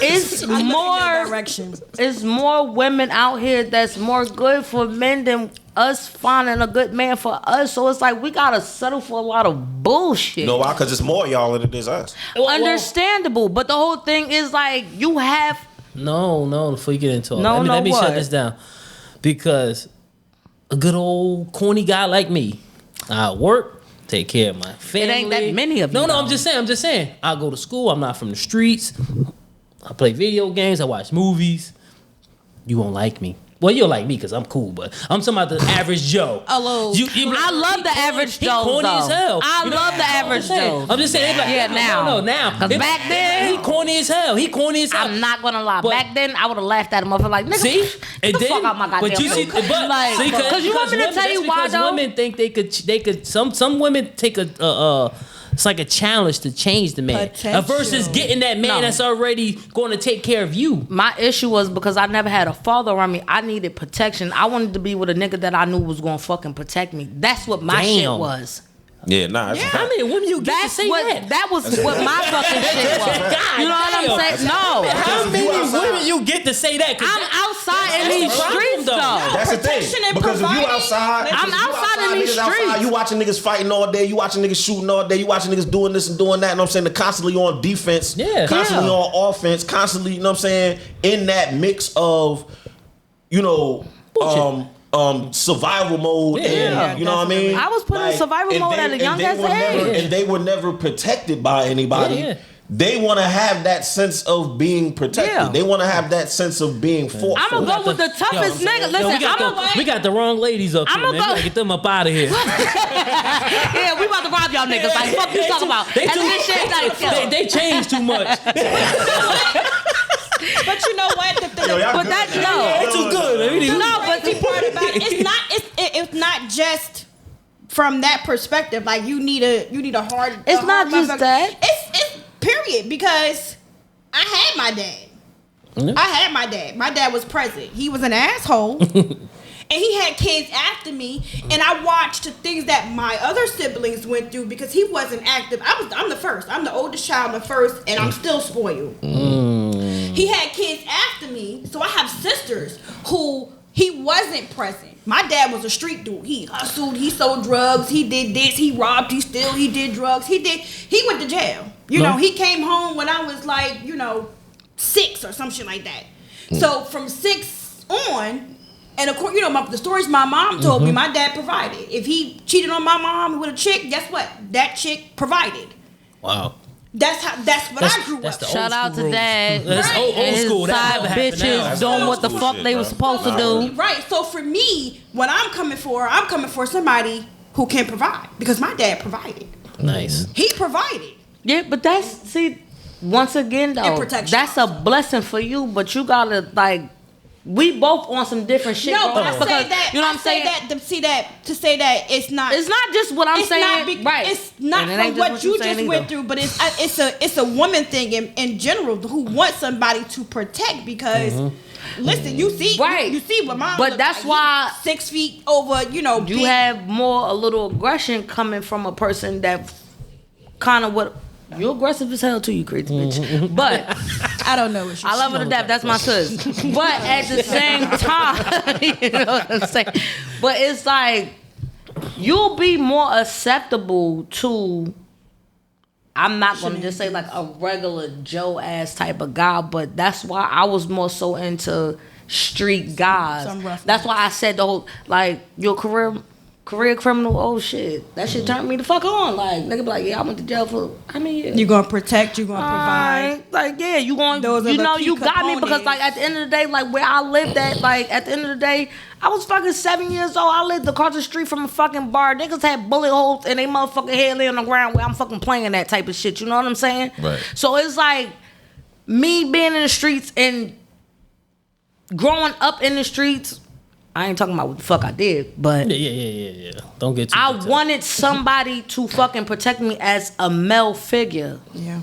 It's more. Directions. It's more women out here that's more good for men than us finding a good man for us. So it's like we gotta settle for a lot of bullshit. You know why? Because it's more y'all than it is us. Understandable, but the whole thing is like you have. No. Before you get into it, No, let me what? shut this down. Because a good old corny guy like me, I work, take care of my family. ain't that many of you, No, though. I'm just saying. I go to school. I'm not from the streets. I play video games. I watch movies. You won't like me. Well, you'll like me because I'm cool, but I'm talking about the average Joe. Hello. I love the average He Joe, corny though. as hell. I You know, love the I'm average just saying. Joe. I'm just saying. Like, Yeah, now. now. 'Cause back then- he corny as hell. I'm not gonna lie. But- Back then, I would have laughed at him. I feel like, nigga, See, get and the then, fuck out my goddamn but you see, face. but like, see, because you want me to women- tell you that's why because though? women think they could. Some women take a it's like a challenge to change the man, versus Potential. getting that man No. that's already going to take care of you. My issue was because I never had a father around me. I needed protection. I wanted to be with a nigga that I knew was gonna fucking protect me. That's what my shit Damn. was. Yeah, nah. It's How many women you get to That's say what that? was what my fucking shit was. God You know what damn. I'm saying? No. How many you outside. women you get to say that? 'Cause I'm that- outside in that's these the problem, streets though. though. That's the Protection thing. and Because if you providing. outside, I'm if you outside in these niggas outside, streets. you watching niggas fighting all day, you watching niggas shooting all day, you watching niggas doing this and doing that. You know what I'm saying? They're constantly on defense, Yeah. constantly Yeah. on offense, constantly, you know what I'm saying? In that mix of, you know, survival mode. Yeah. And, you know what I mean? I was put in survival and mode at a young ass were never, age. and they were never protected by anybody. Yeah. They want to have that sense of being protected. Yeah. They want to have that sense of being fought I'm for. gonna go with the toughest nigga. Listen, we got the wrong ladies up here, I'ma man. go- We gotta get them up out of here. yeah, we about to rob y'all niggas. Like, fuck you talking about? They That's too- this shit like, They changed too much. But you know what? But that's no. They too good, man. We need- No, but crazy part about it, it's not just from that perspective. Like you need a hard. It's a not hard just motherfucker. that. It's period because I had my dad. Mm-hmm. I had my dad. My dad was present. He was an asshole. And he had kids after me, and I watched the things that my other siblings went through because he wasn't active. I'm the first. I'm the oldest child, the first, and I'm still spoiled. He had kids after me, so I have sisters who he wasn't present. My dad was a street dude. He hustled, he sold drugs, he did this, he robbed, he did drugs, he went to jail. You know, he came home when I was like, 6 or some shit like that. So from 6 on, and of course, the stories my mom told me, my dad provided. If he cheated on my mom with a chick, guess what? That chick provided. Wow. That's what I grew up. Shout out to Dad. That's old school. Side bitches doing what the fuck they were supposed to do. Right. So for me, what I'm coming for somebody who can provide because my dad provided. Nice. He provided. Yeah, but once again though, that's a blessing for you. But you gotta we both on some different shit. No, but I say that. You know what I'm saying? To say that it's not. It's not just what I'm saying. Right. It's not from what you just went through, but it's a woman thing in general who wants somebody to protect because. Listen, you see what mom. But that's like. why 6 feet over. You have a little aggression coming from a person that kind of what. You're aggressive as hell too, you crazy bitch. But I don't know what I love her to death. That's my sis. But at the same time, you know what I'm saying? But it's like you'll be more acceptable to. I'm not gonna just say like a regular Joe ass type of guy, but that's why I was more so into street guys. That's why I said the whole your career criminal, oh shit. That shit turned me the fuck on. Like, nigga be like, yeah, I went to jail for how many years? You gonna protect, you gonna provide. Yeah, you gonna, you got me because at the end of the day, where I lived at, at the end of the day, I was fucking 7 years old. I lived across the street from a fucking bar. Niggas had bullet holes in they motherfucking head lay on the ground where I'm fucking playing that type of shit. You know what I'm saying? Right. So it's like me being in the streets and growing up in the streets. I ain't talking about what the fuck I did, but yeah. Don't get too. I wanted somebody to fucking protect me as a male figure. Yeah.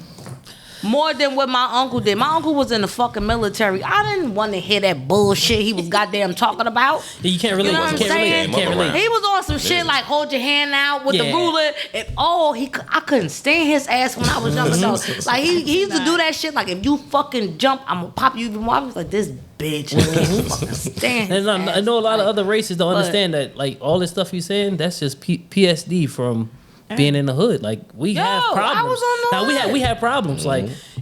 More than what my uncle did. My uncle was in the fucking military. I didn't want to hear that bullshit he was goddamn talking about. You can't relate. You know what I'm saying? Can't relate. He was on some shit like hold your hand out with the ruler. And I couldn't stand his ass when I was younger though. Like he used to do that shit. Like if you fucking jump, I'm gonna pop you even more. I was like this bitch. I can't fucking stand. And I know a lot of other races don't understand that. Like all this stuff you're saying, that's just PSD from. Being in the hood, we have problems. I was on the now we have problems,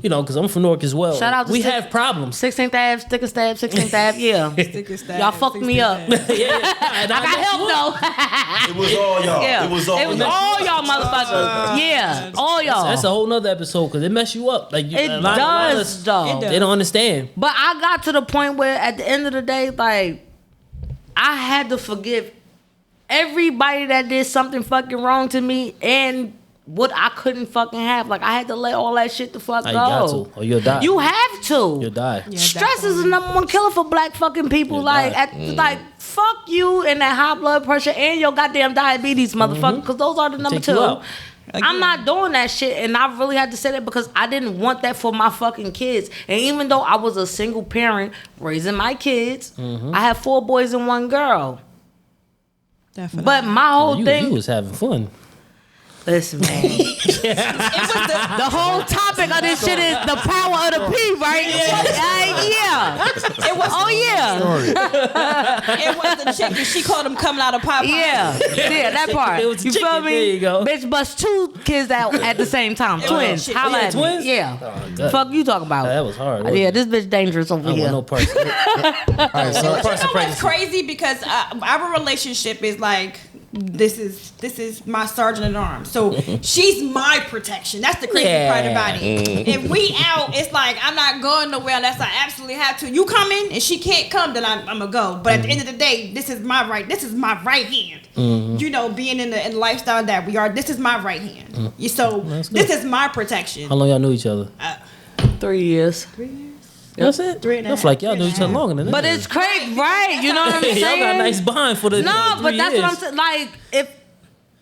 because I'm from Newark as well. Shout out to we have problems. 16th Ave, stick and stab, 16th Ave, yeah. Y'all fucked me up. And I got help though. It was all y'all. Yeah. It was all y'all motherfuckers. Yeah, all y'all. That's a whole nother episode because it mess you up. Like it does though. They don't understand. But I got to the point where at the end of the day, I had to forgive everybody that did something fucking wrong to me and what I couldn't fucking have. I had to let all that shit the fuck go. You got to, or you'll die. You have to. You'll die. Yeah, stress is the number one killer for black fucking people. Fuck you and that high blood pressure and your goddamn diabetes, motherfucker, because those are the number two. I'm not doing that shit, and I really had to say that because I didn't want that for my fucking kids. And even though I was a single parent raising my kids, I have 4 boys and 1 girl. Definitely. But my whole thing, you was having fun. Listen, man. It was the whole topic of this shit is the power of the P, right? Yeah. It was. Oh yeah. It was the chick and she called him coming out of Popeye. Yeah, that part. You feel me? There you go. Bitch bust 2 kids out at the same time. Twins. Holla at me. Twins? Yeah. Oh, fuck you talking about? That was hard. Yeah, this bitch dangerous over I here. want no person. All right, so You know what's crazy? Because our relationship is this is my sergeant at arms. So she's my protection. That's the crazy part about it. If we out, it's I'm not going nowhere unless I absolutely have to. You coming and she can't come, then I'm gonna go. But at the end of the day, this is my right. This is my right hand. Being in the lifestyle that we are, this is my right hand. So this is my protection. How long y'all knew each other? 3 years. 3 years. That's it. 3 and a half. That's like y'all knew each other longer than that. But it's crazy, right? You know what I'm saying? Y'all got a nice bond for the. No, but that's years. what I'm saying.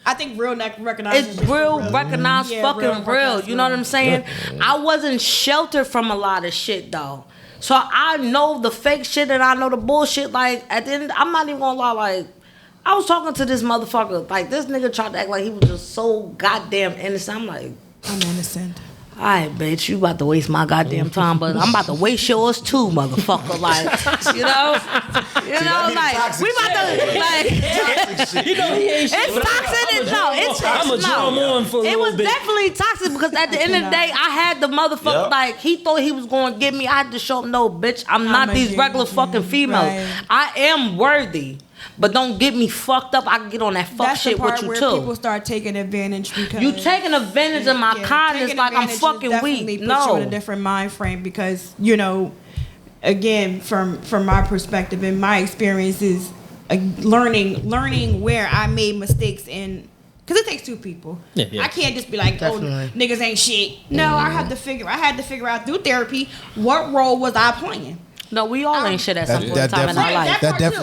I think real recognized. It's real, recognized, fucking real. You know what I'm saying? I wasn't sheltered from a lot of shit though, so I know the fake shit and I know the bullshit. Like at the end, I'm not even gonna lie. Like I was talking to this motherfucker. Like this nigga tried to act like he was just so goddamn innocent. I'm like, I'm innocent. all right, bitch, you about to waste my goddamn time, but I'm about to waste yours too, motherfucker. Like, you know, like we about to like. You know he ain't shit. It's toxic. No, it's I'm a drum on for a It little was bit. definitely toxic because at the end of the day, I had the motherfucker Yep. like he thought he was going to get me. I had to show him, no, bitch, I'm not these regular fucking females. Right. I am worthy. But don't get me fucked up. I can get on that fuck That's shit the part with you where too. people start taking advantage because You taking advantage of my kindness taking like I'm advantage fucking definitely weak. puts you in a No. different mind frame because again, from my perspective and my experiences, learning where I made mistakes in. Because it takes two people. Yeah. I can't just be like, Definitely. oh, niggas ain't shit. No, I had to figure out through therapy what role was I playing. No, we all ain't shit at some point in time in our definitely- life.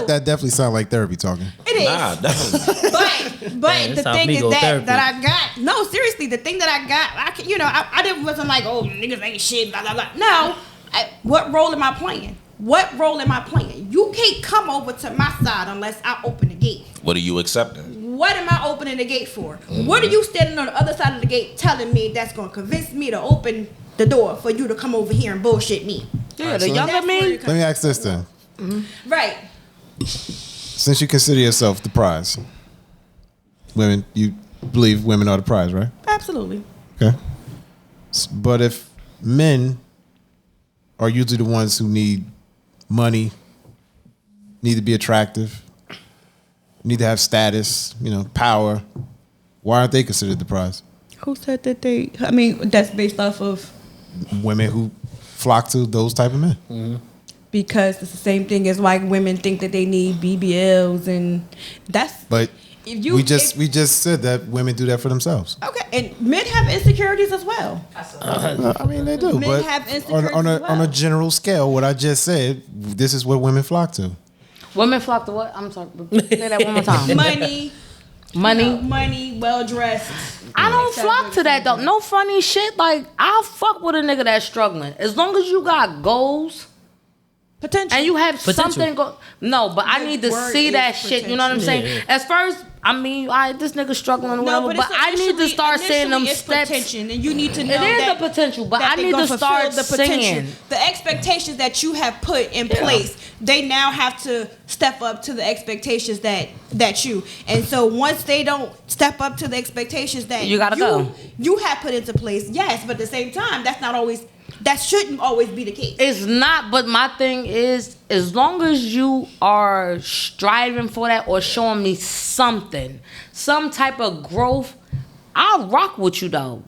That definitely sounds like therapy talking. It is. Nah, definitely. But Man, the this how thing me is go that therapy. I got no, seriously, the thing that I got, I didn't wasn't like, oh, niggas ain't shit, blah blah blah. No, what role am I playing? What role am I playing? You can't come over to my side unless I open the gate. What are you accepting? What am I opening the gate for? What are you standing on the other side of the gate telling me that's gonna convince me to open the door for you to come over here and bullshit me? Yeah, the so younger That's where me. it Let me ask this then. Right. Since you consider yourself the prize, women, you believe women are the prize, right? Absolutely. Okay. But if men are usually the ones who need money, need to be attractive, need to have status, power, why aren't they considered the prize? Who said that they? I mean, that's based off of Women who flock to those type of men. because it's the same thing as like women think that they need BBLs and that's. But If you- we just said that women do that for themselves. Okay, and men have insecurities as well. I mean, they do. Men but have insecurities on as a well. general scale, what I just said, this is what women flock to. Women flock to what? I'm sorry. Say that one more time. Money, Money. money, well dressed. I don't flock to that though. No funny shit. Like I'll fuck with a nigga that's struggling as long as you got goals Potential. and you have Potential. something. No, but I The need to word see is that shit. You know what I'm saying? potential. As first, I mean, this nigga struggling or whatever. But I need to start seeing them steps. Potential, and you need to know It is that, the potential, but that I they need gonna to fulfill start the potential. seeing. The expectations that you have put in place, they now have to step up to the expectations that you. And so once they don't step up to the expectations that You gotta go. you have put into place, yes, but at the same time, that shouldn't always be the case. It's not, but my thing is, as long as you are striving for that or showing me something, some type of growth, I'll rock with you though.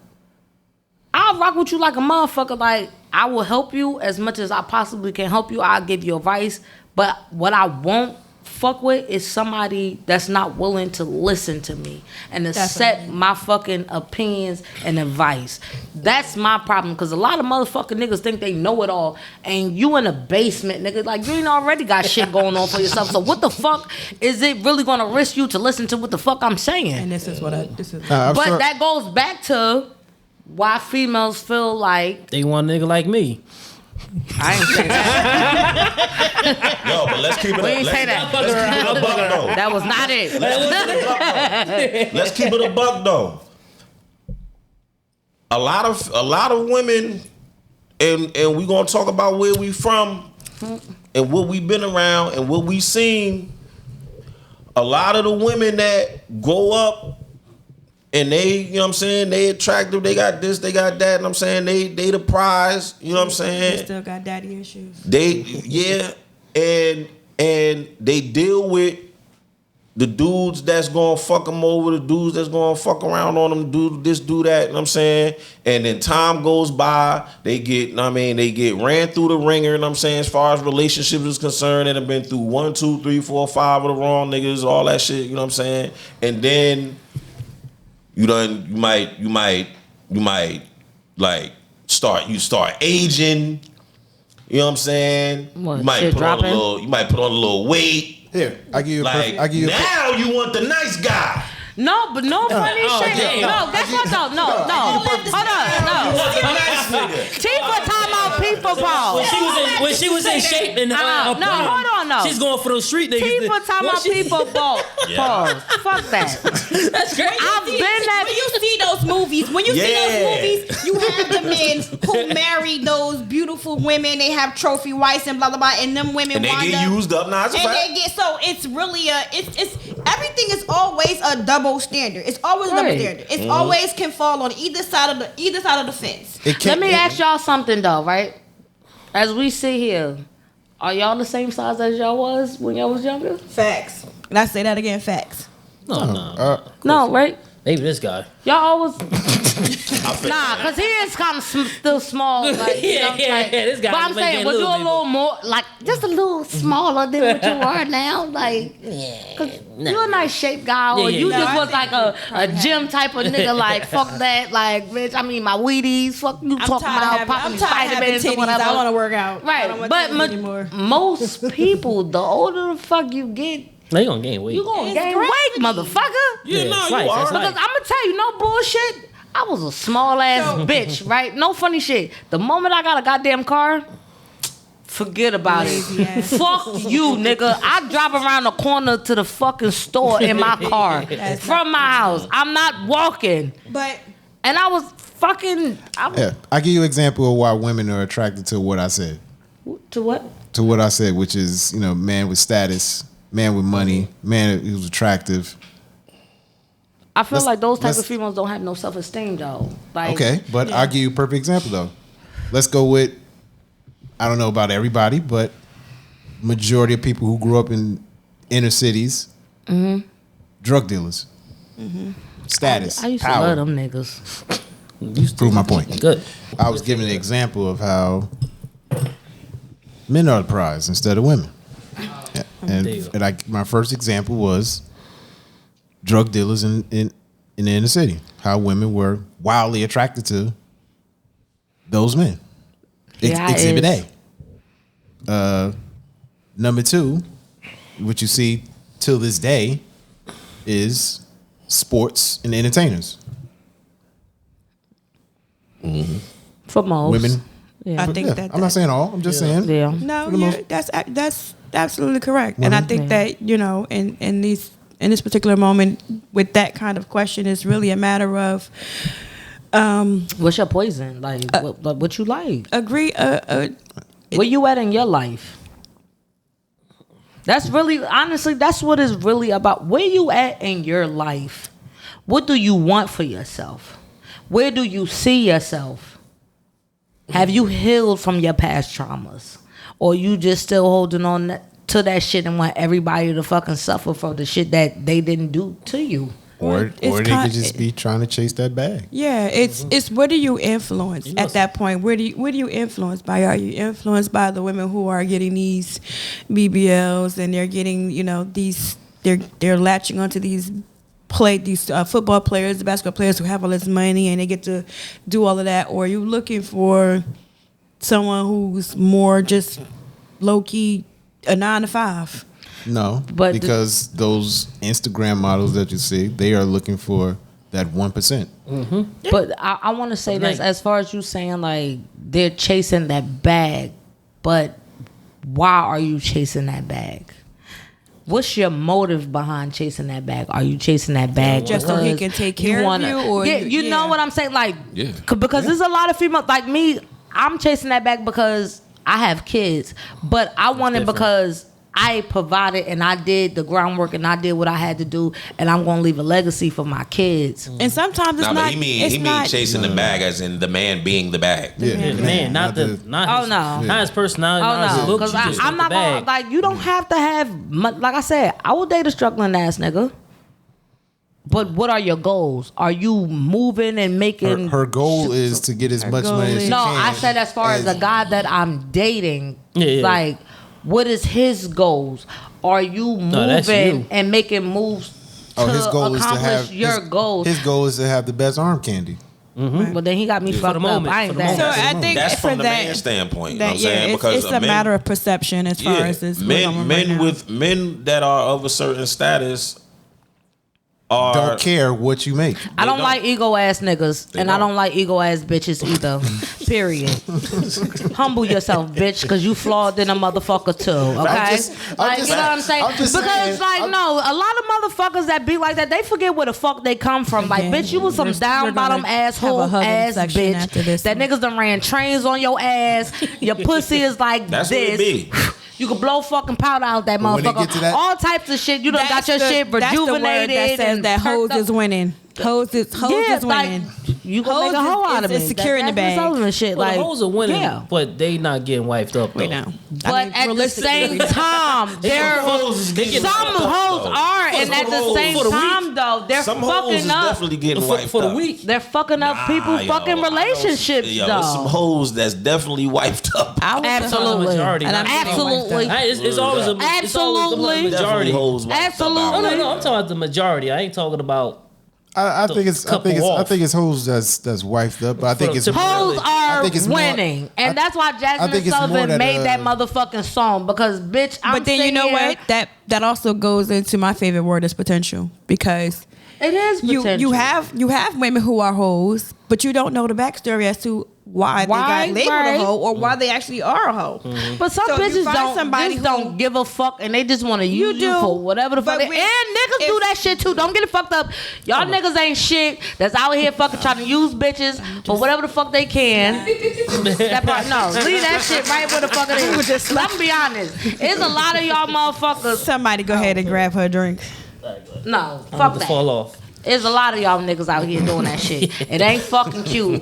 I'll rock with you like a motherfucker. Like, I will help you as much as I possibly can help you. I'll give you advice. But what I won't fuck with is somebody that's not willing to listen to me and to set Definitely. my fucking opinions and advice. That's my problem, because a lot of motherfucking niggas think they know it all, and you in a basement, nigga. Like, you ain't already got shit going on for yourself. So what the fuck is it really gonna risk you to listen to what the fuck I'm saying? And this is. I'm But sure- that goes back to why females feel like They want a nigga like me. I ain't say that. Yo, but let's keep it. We ain't say that. Let's keep it a buck though. That was not it. Let's keep it a buck though. A lot of women, and we gonna talk about where we from and what we been around and what we seen. A lot of the women that grow up and they, you know what I'm saying, they attractive, they got this, they got that, and I'm saying they the prize, you know what I'm saying? They still got daddy issues. And they deal with the dudes that's gonna fuck them over, the dudes that's gonna fuck around on them, do this, do that, you know what I'm saying? And then time goes by, they get ran through the ringer, you know what I'm saying, as far as relationships is concerned, and have been through 1, 2, 3, 4, 5 of the wrong niggas, all that shit, you know what I'm saying? And then you might like start aging. You know what I'm saying? What, you might shit put dropping? on a little weight. Here, I give you Like I give you now you want the nice guy. No, but no funny shit. damn. No, guess what though? No. Hold on, no. Tifa talking about people pause. When she was in shape and no, hold on, no. She's going for those street niggas. Tifa talking about people pause. Fuck that. That's great. I've been that. When you see those movies, you have the men who marry those beautiful women. They have trophy wives and blah blah blah, and them women And they wind get up, used up. Nah, it's a and fact. they get so it's really it's everything is always a double standard. It's always a double Right. standard. It's always can fall on either side of the fence. Let me ask y'all something though, right? As we sit here, are y'all the same size as y'all was when y'all was younger? Facts. And I say that again. Facts. No. No, right? Maybe this guy. Y'all always cause he is kind of still small. Like, you know, like, this guy. but I'm saying, was you a little more, like, just a little smaller than what you are now? Like, cause you a nice shaped guy, or you just was like a gym type of nigga. Like, fuck that, like, bitch. I mean, my Wheaties. Fuck you talking about popping vitamins or whatever. I want to work out. Right, but most people, the older the fuck you get, No, you gonna gain weight. you gonna gain weight, motherfucker. Yeah, no, it's you life, are. it's life. Because I'm gonna tell you, no bullshit. I was a small ass bitch, right? No funny shit. The moment I got a goddamn car, forget about it. Fuck you, nigga. I drive around the corner to the fucking store in my car from my house. I'm not walking. And I was fucking. Yeah, I give you an example of why women are attracted to what I said. To what? To what I said, which is, you know, man with status, man with money, man who's attractive. I feel like those type of females don't have no self-esteem, though. Like, Okay, but I'll give you a perfect example, though. Let's go with, I don't know about everybody, but majority of people who grew up in inner cities, drug dealers, status, I used to power. love them niggas. Prove my point. Good. I was giving an example of how men are the prize instead of women. Yeah. And my first example was drug dealers in the inner city. How women were wildly attracted to those men. Exhibit A. Number two, what you see till this day is sports and entertainers. For most Women. Yeah. I think that I'm not saying all. I'm just saying. Yeah. No, that's absolutely correct. And I think that, you know, in this particular moment with that kind of question, it's really a matter of What's your poison? Like, what you like? agree. Where you at in your life? That's really, honestly, that's what it's really about. Where you at in your life? What do you want for yourself? Where do you see yourself? Have you healed from your past traumas? Or you just still holding on to that shit and want everybody to fucking suffer for the shit that they didn't do to you? Or they could just be trying to chase that bag. Yeah, it's what do you influence at that point? Where do you influence by? Are you influenced by the women who are getting these BBLs and they're getting, you know, they're latching onto these football players, basketball players who have all this money and they get to do all of that? Or are you looking for someone who's more just low key a 9 to 5? No, But because those Instagram models that you see, they are looking for that 1%. But I want to say this, as far as you saying, like, they're chasing that bag, but why are you chasing that bag? What's your motive behind chasing that bag? Are you chasing that bag Just so he can take care of you? Or you know what I'm saying? Like, because there's a lot of females, like me, I'm chasing that bag because I have kids, but I want it because I provided and I did the groundwork and I did what I had to do, and I'm going to leave a legacy for my kids. And sometimes it's not. But he mean chasing the bag as in the man being the bag. Yeah, the man, not his personality, not his look. Because I'm not going to, like, you don't have to have, like I said, I will date a struggling ass nigga. But what are your goals? Are you moving and making... Her goal is to get as much money as she can. No, I said as far as the guy that I'm dating, like, what is his goals? Are you moving and making moves his goal accomplish your goals? His goal is to have the best arm candy. Mm-hmm. But then he got me fucked up. I ain't that. So I think that's for from the that, man's standpoint. You know that, what I'm saying? Because it's a matter of perception as far as this. Men that are of a certain status don't care what you make. I don't like ego ass niggas, and I don't like ego ass bitches either. Period. Humble yourself, bitch, because you flawed than a motherfucker too. Okay, you know what I'm saying? Because a lot of motherfuckers that be like that, they forget where the fuck they come from. Like, bitch, you was some down bottom asshole ass bitch. That niggas done ran trains on your ass. Your pussy is like That's this. what it be. You can blow fucking powder out that motherfucker. All types of shit. You done got your shit rejuvenated. That says that hoes is winning. Hoes is winning. Like, you gonna make a hoe out of me. It's secure in the bag. Shit. Well, Like, the hoes are winning, but they not getting wiped up though. Wait now. But at the same time, some hoes are, and at the same time though, they're fucking up. Definitely getting wiped for the up. week. They're fucking up people fucking relationships though. There's some hoes that's definitely wiped up. Absolutely. Absolutely. It's always a majority. Absolutely. No, I'm talking about the majority. I ain't talking about. I think it's hoes that's wifed up, but I think it's hoes are winning, more, and that's why Jasmine Sullivan made that motherfucking song because bitch. But then you know what? That also goes into my favorite word is potential because it is potential. You have women who are hoes, but you don't know the backstory as to why they got labeled a hoe or why they actually are a hoe. But some bitches don't give a fuck and they just want to use you for whatever the fuck. And niggas do that shit too. Don't get it fucked up. Y'all niggas ain't shit that's out here fucking trying to use bitches for whatever the fuck they can. That part, no, leave that shit right where the fuck it is. Let me be honest. There's a lot of y'all motherfuckers. Somebody go ahead and grab her drink. No, fuck that. Fall off. There's a lot of y'all niggas out here doing that shit. It ain't fucking cute.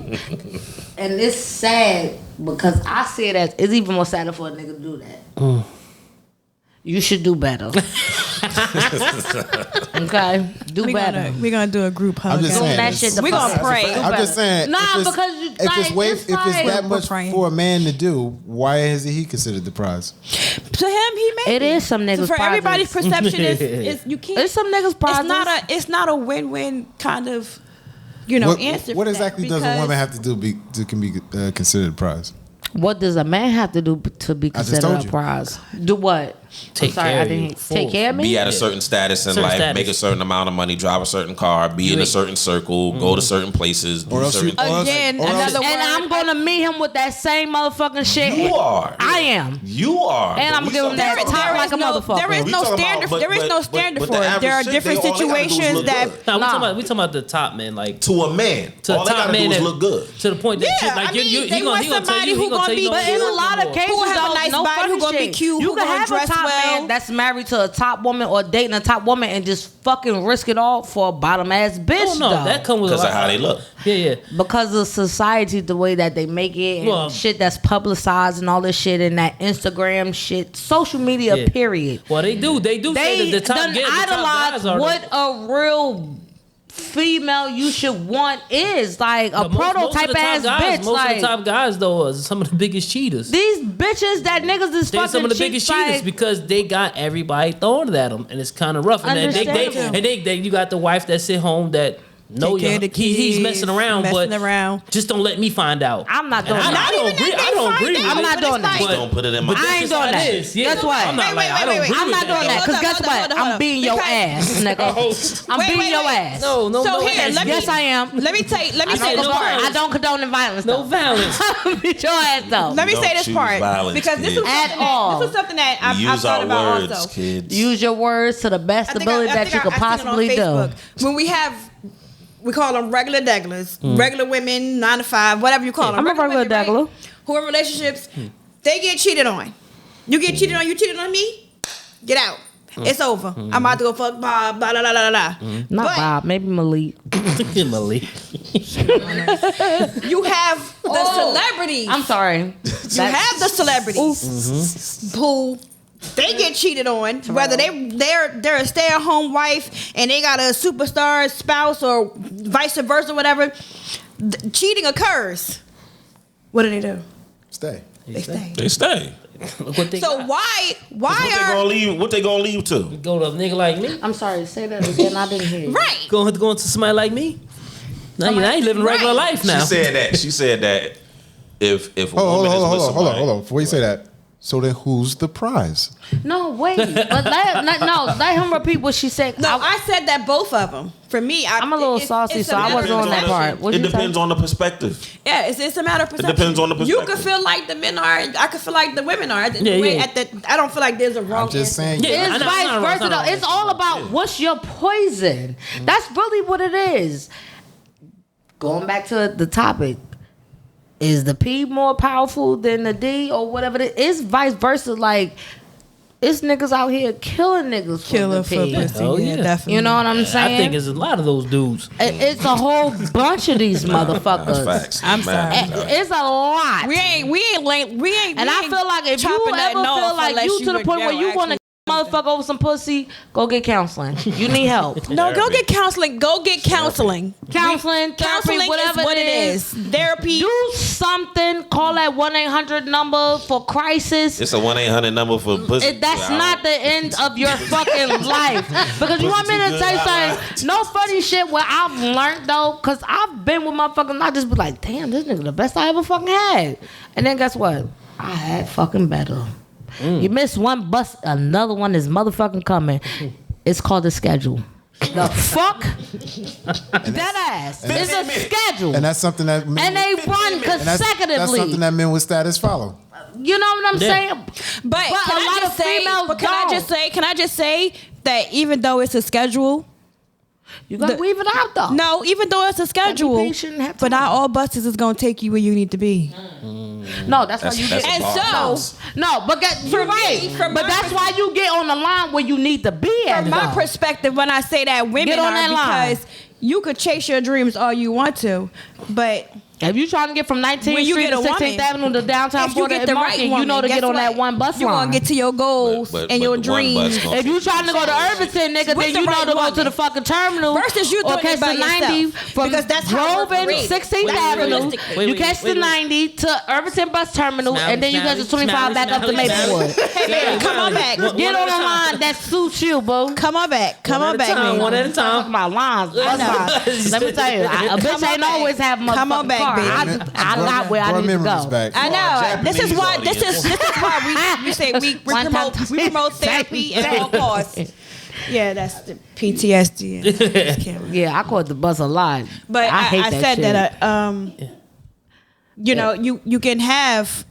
And it's sad because I see it as it's even more sadder for a nigga to do that. You should do better. Okay? Do better. We're gonna do a group hug. I'm just saying. That shit we're gonna pray. I'm just saying. Nah, because if it's that much for a man to do, why is he considered the prize? To him, he made it. Is some niggas. For everybody's perception is you can't. It's some niggas prizes. It's not a win-win kind of answer. What exactly does a woman have to do to be considered a prize? What does a man have to do to be considered a prize? Do what? Take care of me. Be at a certain status in life, make a certain amount of money, drive a certain car, be in a certain circle, go to certain places. Or else certain and I'm gonna meet him with that same motherfucking shit. You are. I am. You are. And I'm gonna give him that top like a motherfucker. There is no standard. There is no standard for it. There are different situations that. We talking about the top man, like to a man. All they gotta do is look good. To the point that he gonna tell you. But in a lot of cases, who have a nice body, who gonna be cute, you can have a top man that's married to a top woman or dating a top woman and just fucking risk it all for a bottom ass bitch. Oh no, that comes with because of how they look. Yeah. Because of society, the way that they make it and shit that's publicized and all this shit and that Instagram shit, social media. Period. Well, they do say that the top guys what a real female you should want is like a prototype ass bitch. Most of the top guys though are some of the biggest cheaters. These bitches that niggas is fucking some of the biggest cheaters because they got everybody throwing at them and it's kind of rough. And then you got the wife that sit home that. No, he's messing around, just don't let me find out. I'm not doing that. I don't agree. I'm not doing that. Just don't put it in my. I ain't doing that. Guess what? I'm not doing that because guess what? I'm beating your ass, nigga. I'm beating your ass. No. Yes, I am. Let me say this part. I don't condone violence. No violence. Beat your ass though. Let me say this part because this is something that I've thought about also. Kids. Use your words to the best ability that you could possibly do. When we call them regular deglers, regular women, 9 to 5, whatever you call them. I'm a regular degler. Who are in relationships, they get cheated on. You get cheated on, you cheated on me, get out. It's over. I'm about to go fuck Bob, blah, blah, blah, blah, blah. Not Bob, maybe Malik. Malik. You have the celebrities. I'm sorry. You have the celebrities who they get cheated on, whether they're a stay-at-home wife and they got a superstar spouse or vice versa, whatever. Cheating occurs. What do? They stay. So why what they gonna leave to? Go to a nigga like me? I'm sorry, say that again. I didn't hear you. Right. Going to somebody like me? No, you ain't living regular life now. She said that if a woman is with somebody. Hold on. Before you say that, So then who's the prize? No, wait. But let him repeat what she said. No, I said that both of them. For me, I'm a little saucy, so I wasn't on that part. It depends on the perspective. Yeah, it's a matter of perception. It depends on the You perspective. could feel like the men are, and I could feel like the women are. Yeah. I don't feel like there's a wrong I'm just answer. saying. Yeah. It's I know, vice it's not versa wrong, though. It's all about what's your poison. That's really what it is. Going back to the topic, is the P more powerful than the D or whatever? It is vice versa. Like, it's niggas out here killing niggas Killer for the P. pussy. Oh, Yeah, yeah. definitely. You know what I'm saying? I think it's a lot of those dudes. It's a whole bunch of these motherfuckers. That's facts. I'm sorry. It's a lot. We ain't. And I feel like if you chopping that ever off feel like unless you to the would, point where you actually- want to motherfucker over some pussy, go get counseling. You need help. No, go get counseling. Go get counseling. Counseling, therapy, Counseling whatever is what it it is. Therapy. Do something. Call that 1-800 number for crisis. It's a 1-800 number for pussy. That's not the end of your fucking life. Because you want me to tell you something? No funny shit where I've learned though, because I've been with motherfuckers, I just be like, damn, this nigga the best I ever fucking had. And then guess what? I had fucking better. You miss one bus, another one is motherfucking coming. It's called the schedule. The fuck? That ass. It's a schedule. And that's something that men, And they run and that's consecutively. something that men with status follow. You know what I'm saying? But a can I lot just of say? females But can I just say that even though it's a schedule, You gotta weave it out though. no, even though it's a schedule, patient, have but time. not all buses is gonna take you where you need to be. No, that's why you That's get. a And bar. so, No, but you're me, right. from But my that's why you get on the line where you need to be at. from my though. perspective, when I say that women Get on are that line. because you could chase your dreams all you want to, but If you trying to get from 19th When you Street get to a 16th woman, Avenue to downtown if you Florida get the and right Market, woman, you know to guess get on what? that one bus You're line. gonna get to your goals But and your the one bus dreams. gonna If you trying to go to take Irvington, nigga, With then the you know right to go woman. to the fucking terminal. Versus you or doing catch it by the 90 yourself. from Because that's how Grove we're and raised. 16th Avenue. Realistically. You catch the 90 to Irvington bus terminal, and then you catch the 25 back up to Maplewood. Hey, baby, come on back. Get on the line that suits you, boo. Come on back. Come on back, Time, baby. one at a Talk time. about lines. Bus lines. Let me tell you, a bitch Come on ain't back. always have motherfucking Come on back, car. baby. I got where I Brought need to memories go. back. I know. This is Japanese why. audience. This is why we say we One time promote therapy at all costs. Yeah, that's the PTSD. Yeah, I caught the bus a lot. But I hate I that said shit. that you know, you can have.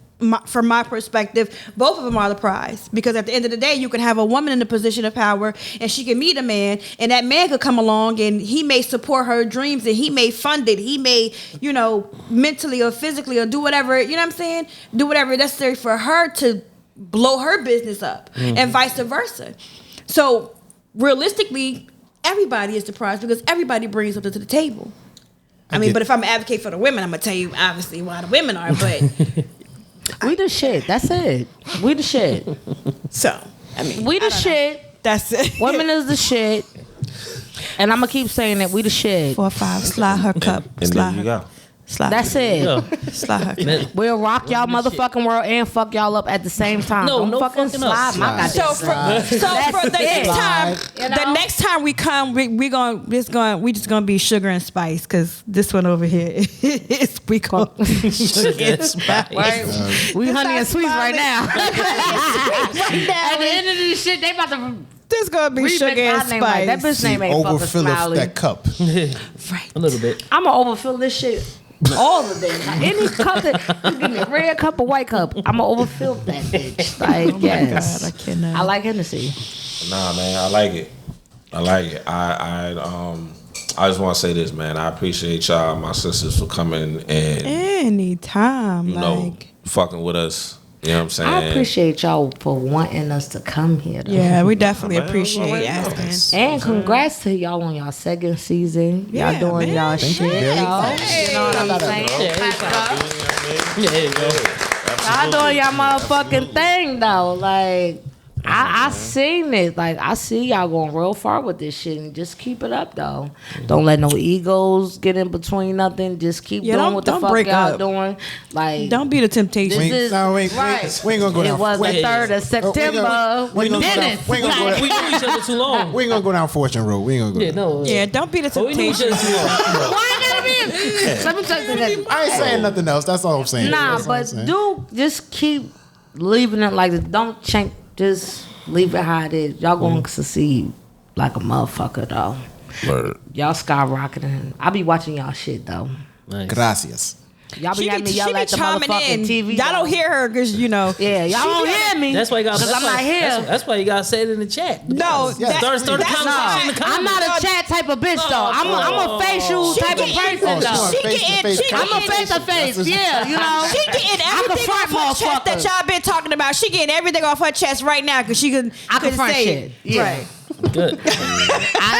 From my perspective, both of them are the prize, because at the end of the day, you can have a woman in a position of power and she can meet a man, and that man could come along and he may support her dreams and he may fund it. He may, you know, mentally or physically or do whatever, you know what I'm saying? Do whatever necessary for her to blow her business up and vice versa. So realistically, everybody is the prize because everybody brings something to the table. I mean, but if I'm an advocate for the women, I'm going to tell you obviously why the women are, but... We the shit. That's it. We the shit. So, I mean, We the shit. that's it. Women is the shit. And I'm gonna keep saying that we the shit. 4 or 5, slide her cup. And Slide there you her. go. Slide That's her. it. Yeah. Slide her. cup. We'll rock y'all motherfucking world and fuck y'all up at the same time. No, Don't no fucking fucking up. slide my Slide. goddamn So for the it. next time, You know? the next time we come, we just gonna be sugar and spice, because this one over here is we call sugar and spice. Right? We This honey and our sweets right now. Right now, At the end of this shit, they about to this gonna be remix sugar and my name right. That spice. bitch name ain't fucking Overfill of Smilee. that cup. Right. A little bit. I'm gonna overfill this shit all the day. Any cup that you give me a red cup or white cup, I'm gonna overfill that bitch. Like, yes. God, I cannot. I like Hennessy. Nah, man, I like it. I just want to say this, man. I appreciate y'all, my sisters, for coming and Anytime, you know like. fucking with us. You know what I'm saying? I appreciate y'all for wanting us to come here. Though. Yeah, we definitely Man, appreciate well, asking. And congrats to y'all on y'all second season. Yeah, Y'all doing man. y'all Thank you, shit, Billy. y'all. Hey. You know what I'm saying? Yeah, there you go. Y'all doing y'all motherfucking thing though. Like I seen it. Like I see y'all going real far with this shit, and just keep it up though. Don't let no egos get in between nothing. Just keep Yeah, doing don't- what the don't fuck break y'all up. doing. Like Don't be the temptation. This We is- ain't, we ain't gonna go it down. was the Wait, 3rd of we September. ain't gonna go down. Dennis. We ain't gonna go We down. knew each other too long. We ain't gonna go down Fortune Road. We ain't gonna go. Yeah, down. no. Yeah, don't be the But we knew each temptation. other too long. Why I gotta be? Let me tell you this. I ain't saying nothing else. That's all I'm saying. Nah, That's all I'm but saying. do just keep leaving it like this. Don't change. Just leave it how it is. Y'all gonna succeed like a motherfucker though. Word. Y'all skyrocketing. I be watching y'all shit though. Nice. Gracias. Y'all be having me yell at the motherfucking TV. Y'all don't hear her because Yeah, y'all don't hear me. That's why you got. Because I'm not here. That's why you got to say it in the chat. No, Yes. Start the conversation in the comments. I'm not a chat type of bitch though. I'm a facial type of person though. I'm a face to face. Yeah, you know. She getting everything off her chest that y'all been talking about. She getting everything off her chest right now because she could. I can front say shit. it. Yeah. Right. Good.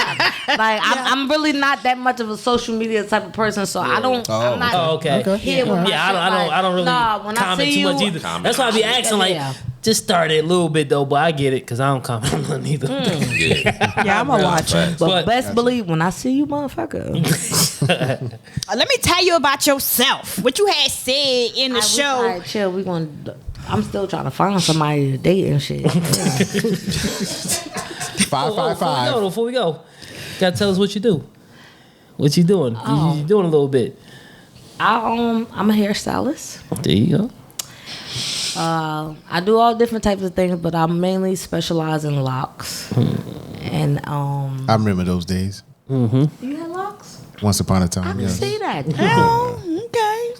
I'm really not that much of a social media type of person, so I don't. I'm not Okay. here with my Yeah, shit, I don't really when I comment see too much you- either. That's why I be asking like, Yeah. just start it a little bit though, but I get it because I don't comment on nothing either. Yeah, I'm gonna watch it. But best believe when I see you, motherfucker. Let me tell you about yourself. What you had said in the show. All right, chill. I'm still trying to find somebody to date and shit. 555. Before we go, gotta tell us what you do. What you doing? You doing a little bit. I'm a hairstylist. There you go. I do all different types of things, but I mainly specialize in locks. And I remember those days. you had locks? Once upon a time. I can Yeah. see that. Oh, okay.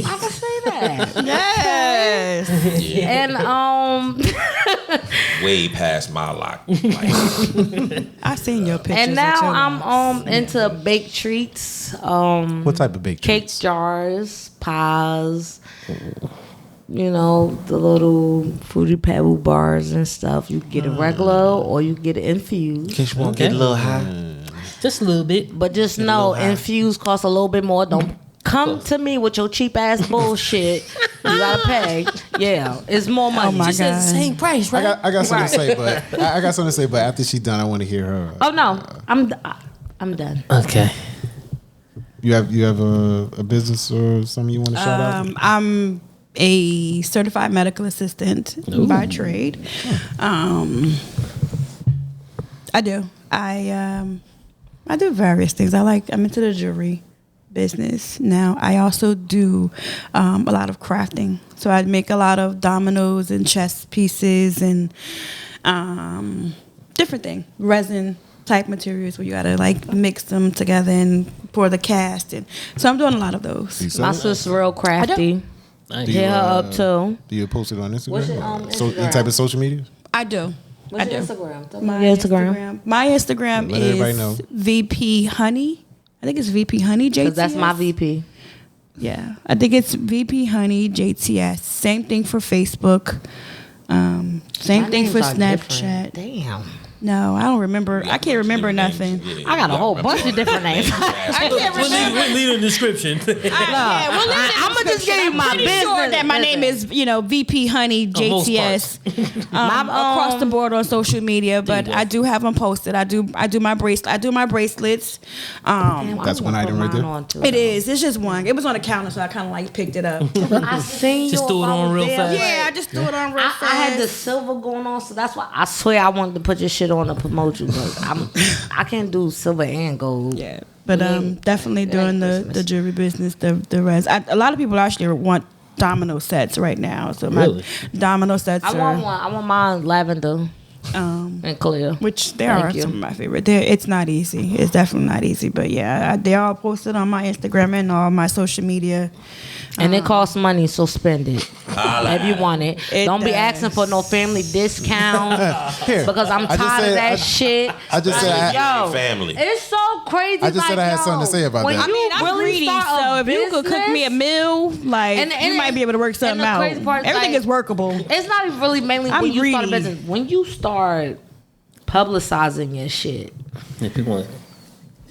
I can see that. Yes. And Way past my lock. I seen your pictures. and now with your I'm locks. into baked treats. What type of baked Cake treats? jars, pies. You know, the little Fruity Pebble bars and stuff. You can get it regular or you can get it infused. Case you won't get a little high. Just a little bit. But just know, infused costs a little bit more. Don't come to me with your cheap ass bullshit. You gotta pay. Yeah, it's more money. Oh my She said the God. same price, right? I got something to say, but I got something to say. But after she's done, I want to hear her. Oh no, I'm done. Okay. You have a business or something you want to shout out? I'm a certified medical assistant by trade. I do. I do various things. I'm into the jewelry business now. I also do a lot of crafting. So I make a lot of dominoes and chess pieces and different things, resin type materials where you gotta like mix them together and pour the cast. And so I'm doing a lot of those. You sell My it? sister's real crafty. Nice. Do you, Hit her up too. Do you post it on Instagram? What's your, Any Instagram? type of social media? I do. What's I your do. Instagram? Tell My me your Instagram. My Instagram Let everybody know. is VP Honiee. I think it's VP Honiee JTS. Because that's my VP. Yeah, I think it's VP Honiee JTS. Same thing for Facebook. Same My thing for names are Snapchat. different. Damn. No, I don't remember. I can't remember nothing. I got a whole bunch of different names. I can't remember. We'll leave the description. I'm gonna just give you my Pretty business. sure that my name is, VP Honiee most JTS. Across the board on social media, but you go. I do have them posted. I do my bracelet. I do my bracelets. That's one item right there? It is. It's just one. It was on the counter, so I kind of like picked it up. I seen Just you. threw it if I on was real there, fast. but Yeah, I just threw it on real fast. I had the silver going on, so that's why I swear I wanted to put your shit on to promote you, but I can't do silver and gold. Yeah, but definitely doing the Christmas. jewelry business. The rest. A lot of people actually want domino sets right now. So my Really? domino sets I want one. I want mine lavender and clear. which they Thank are you. some of my favorite. It's not easy. It's definitely not easy. But yeah, they're all posted on my Instagram and all my social media. And it costs money, so spend it if you want it. It Don't be does. asking for no family discount Here, because I'm I just tired of said- that I- shit. I just said I- yo, Family. it's so crazy. I just said I had something to say about when that. You I'm really greedy, start a so if you could cook me a business, meal, like And you might be able to work something the out. crazy part is, Everything like, is workable. It's not even really mainly I'm when you start a greedy. business. When you start publicizing your shit, Yeah, people want.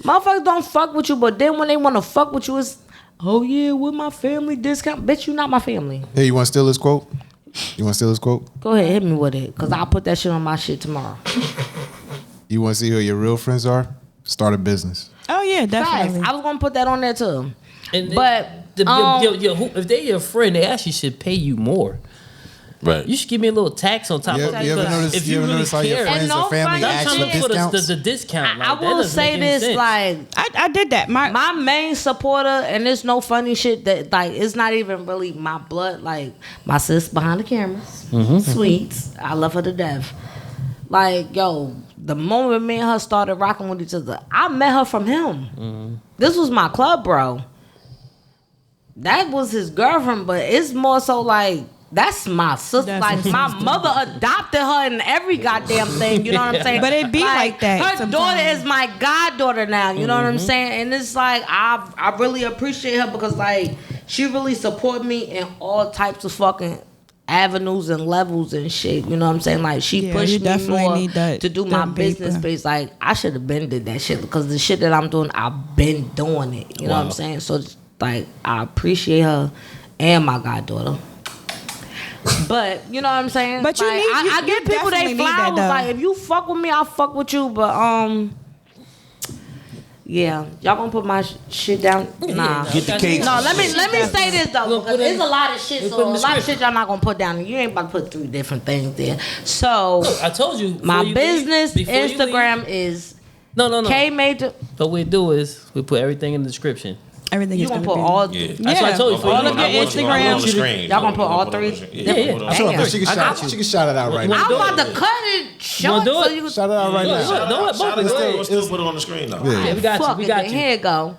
motherfuckers don't fuck with you, but then when they want to fuck with you, it's oh yeah, with my family discount. Bitch, you not my family. Hey, you want to steal this quote? You want to steal this quote? Go ahead, hit me with it, cause I'll put that shit on my shit tomorrow. You want to see who your real friends are? Start a business. Oh yeah, Facts. definitely. I was gonna put that on there too. And But, if they're your friend, they actually should pay you more. Right. You should give me a little tax on top You of ever, you ever notice? If You ever really notice how your care. friends And or no family funny ask Stop for trying to put discounts? the discount. Like, I that will doesn't say make any this, sense. like I did that. my main supporter, and there's no funny shit that like it's not even really my blood. Like my sis behind the cameras, Sweets. I love her to death. Like yo, the moment me and her started rocking with each other, I met her from him. This was my club, bro. That was his girlfriend, but it's more so like that's my sister. That's like my my mother adopted her in every goddamn thing. You know what I'm saying? But it be like that Her sometimes. daughter is my goddaughter now. You know what I'm saying? And it's like I really appreciate her because like she really support me in all types of fucking avenues and levels and shit. You know what I'm saying? Like she Yeah, pushed you me definitely more need that- to do my that business paper. space. Like I should have been did that shit because the shit that I'm doing, I've been doing it. You know what I'm saying? So like I appreciate her and my goddaughter. But you know what I'm saying? But you like, need- you- I you give people definitely they need that, flowers. though. Like if you fuck with me, I'll fuck with you. But yeah, y'all gonna put my shit down? Nah. Get the cake. No, let me say this though, We'll because put it- there's a lot of shit. we'll So put it a in the lot of script. shit y'all not gonna put down. You ain't about to put 3 different things there. So I told you. before my you business leave- before you Instagram is No. K Major. What we do is we put everything in the description. Everything You is gonna gonna put be. all. Yeah. That's what I told you. All For of your Instagram. Y'all gonna put all 3? Yeah. I feel like she can I got shout. you. She can shout it out right What- now. I'm do about it. to cut it short do so it? you can. Shout it out right Go now. ahead. Don't let both of them. Still put it on the screen though. Yeah. Yeah, we got you. Fuck We it, got then you. here it go.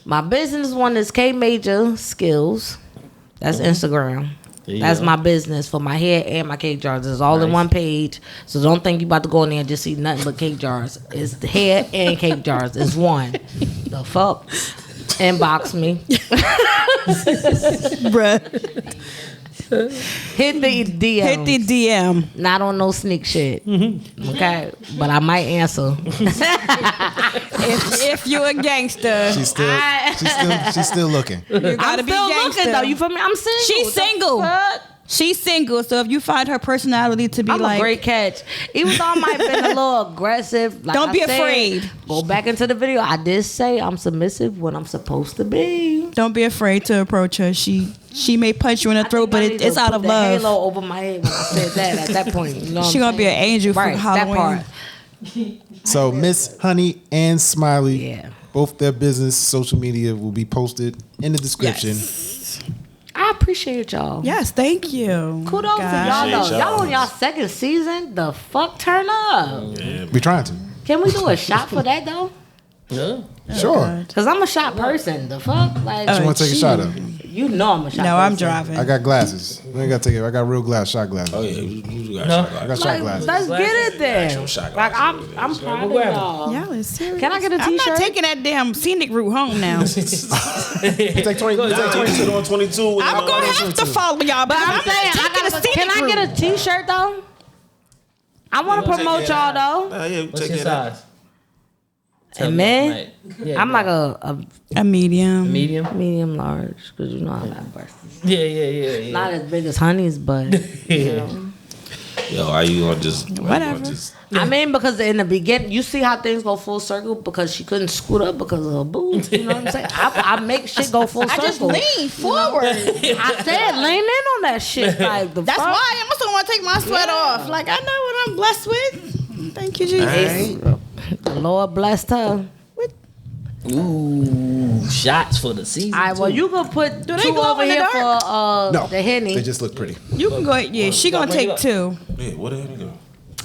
My business one is K Major Skills. That's Instagram. There you That's go. my business for my hair and my cake jars. It's all in Nice. one page. So don't think you about to go in there and just see nothing but cake jars. It's the hair and cake jars. It's one. The fuck? Inbox me. Bruh. Hit the DM. Hit the DM. Not on no sneak shit. Okay? But I might answer. If you a gangster, She's still looking. you gotta I'm be still gangster. looking though. You feel me? I'm single. She's What the single. fuck? She's single, so if you find her personality to be I'm like, a great catch. Even though I might have been a little aggressive. Like Don't I be said, afraid. Go back into the video. I did say I'm submissive when I'm supposed to be. don't be afraid to approach her. She may punch you in the throat, but it's out of the love. halo over my head when I said that at that point. You know She what gonna I'm be an saying? angel for Right, Halloween. that part. So Miss Honiee and Smilee, Yeah. both their business social media will be posted in the description. I appreciate y'all. Yes, thank you. Kudos to y'all Appreciate though. y'all. Y'all on y'all second season. The fuck turn up. We trying to. Can we do a shot for that though? Yeah. Sure. Cause I'm a shot person. The fuck? Like You want to take a shot of? you know I'm a shot No, person. I'm driving. I got glasses. We ain't got to take it. I got real shot glasses. Oh yeah, you got No. shot I got shot glasses. Let's get it then. Actual shot Like glasses. I'm proud of grab it. y'all. Y'all is serious. Can I get a I'm t-shirt? not taking that damn scenic route home now. Take 20. Take 22. on 22. I'm gonna have to follow y'all, But I'm saying, taking a scenic can I route. get a t-shirt though? I want to promote y'all though. Yeah, What's take your it out. size? And man, Right. Yeah, I'm go. like a a medium. medium. medium large because you know I got breasts. Yeah. Not as big as Honee's, but you know. Yo, are you gonna just Whatever. I mean, because in the beginning, you see how things go full circle because she couldn't scoot up because of her boobs. You know what I'm saying? I make shit go full circle. I just lean forward. I said lean in on that shit. Like the That's fuck? why I also want to take my sweat off. Like I know what I'm blessed with. Thank you, Jesus. The Lord blessed her. Ooh, shots for the season. All right, well, you can put Do they two glow over in the here dark? for No, the Henny. they just look pretty. You can go. Yeah, she gonna take two Yeah, what the hell you doing?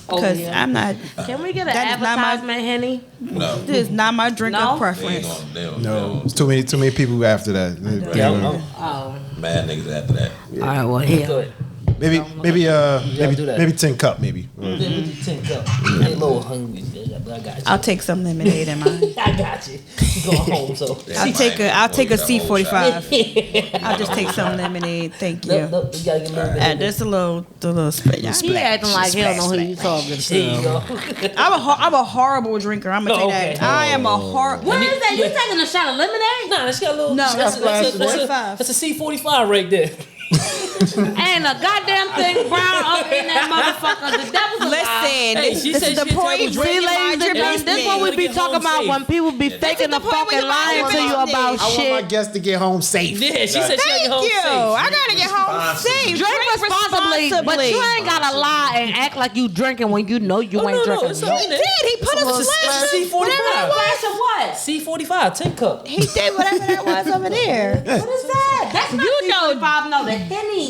because yeah. I'm not. Can we get an That is not my- advertisement, Henny? No. This is not my drink No? of They ain't preference. gonna, they don't, No, it's too many people after that. Yeah, I'm Oh, mad niggas after that. all right. Well, here. good. Maybe do that. maybe 10 cup maybe. What you think up? I'm a little hungry, but I got you. I'll take some lemonade in mine. I got you. You going home, so. I'll take a the whole shot. C45. I'll just take some lemonade. Thank you. Nope, you gotta get a little bit. And just a little spit. Yeah. He acting like he don't know who you talking There you to. go. I'm a horrible drinker. I'm gonna Oh, say okay. that. I am a horrible. What is that? You taking a shot of lemonade? Nah, she got a little. No, that's that's a C45. That's a C45 right there. Ain't a goddamn thing brown up in that motherfucker. The devil's a lie. Listen, Hey, she this said is the she point. was See, drinking. ladies and gentlemen, this is what we be talking about when people be faking the the point fucking when you lying mind to you your about business. I want my shit. guests to get home safe. Yeah, she said she had to get Thank home you. safe. I gotta get home safe. Drink responsibly, but you ain't gotta lie and act like you drinking when you know you ain't No, drinking. it's okay. He did. He put a splash. C45. Glass of what? C45, 10 cup. He did whatever that was over there. What is that? That's not You know- C45, no, the Henny.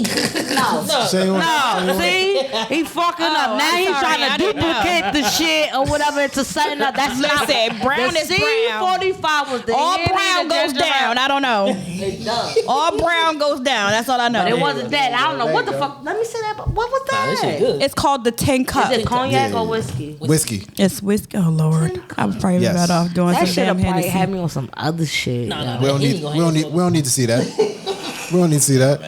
No. Say what- No, see, he fucking up. Oh, Now I'm he's sorry, trying I to didn't know. duplicate the shit or whatever into something else. That's not. Listen, brown the is brown. C45 was the All Henny, brown the goes ginger ale. down. I don't know. It does. All brown goes down. That's all I know. But it wasn't that. I don't know There what you the go. fuck. Let me say that. But what was Nah, this shit that? good. It's called the 10 cup. Is it cognac Yeah. or whiskey? Whiskey. It's whiskey. Oh Lord, I was probably Yes. better off doing That some shit damn probably Hennessy. had me on some other shit. Nah, We don't he need. ain't gonna We don't hang need. We don't need to see that. We don't need to see that.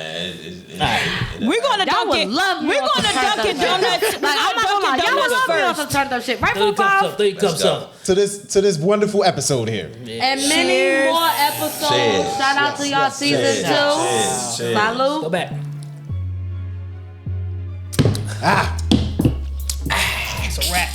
We're gonna Y'all would Dunkin'. love me We're on some gonna turned up Dunkin' shit. Donuts. Like, I'm not gonna lie. Y'all would love me on some turned up shit. Right, 30 cups 45? up, 30 cups up. To this wonderful episode here. And many more episodes. Cheers. Shout out to y'all season Cheers. 2. Cheers. Salute. Go back. Ah. It's a wrap.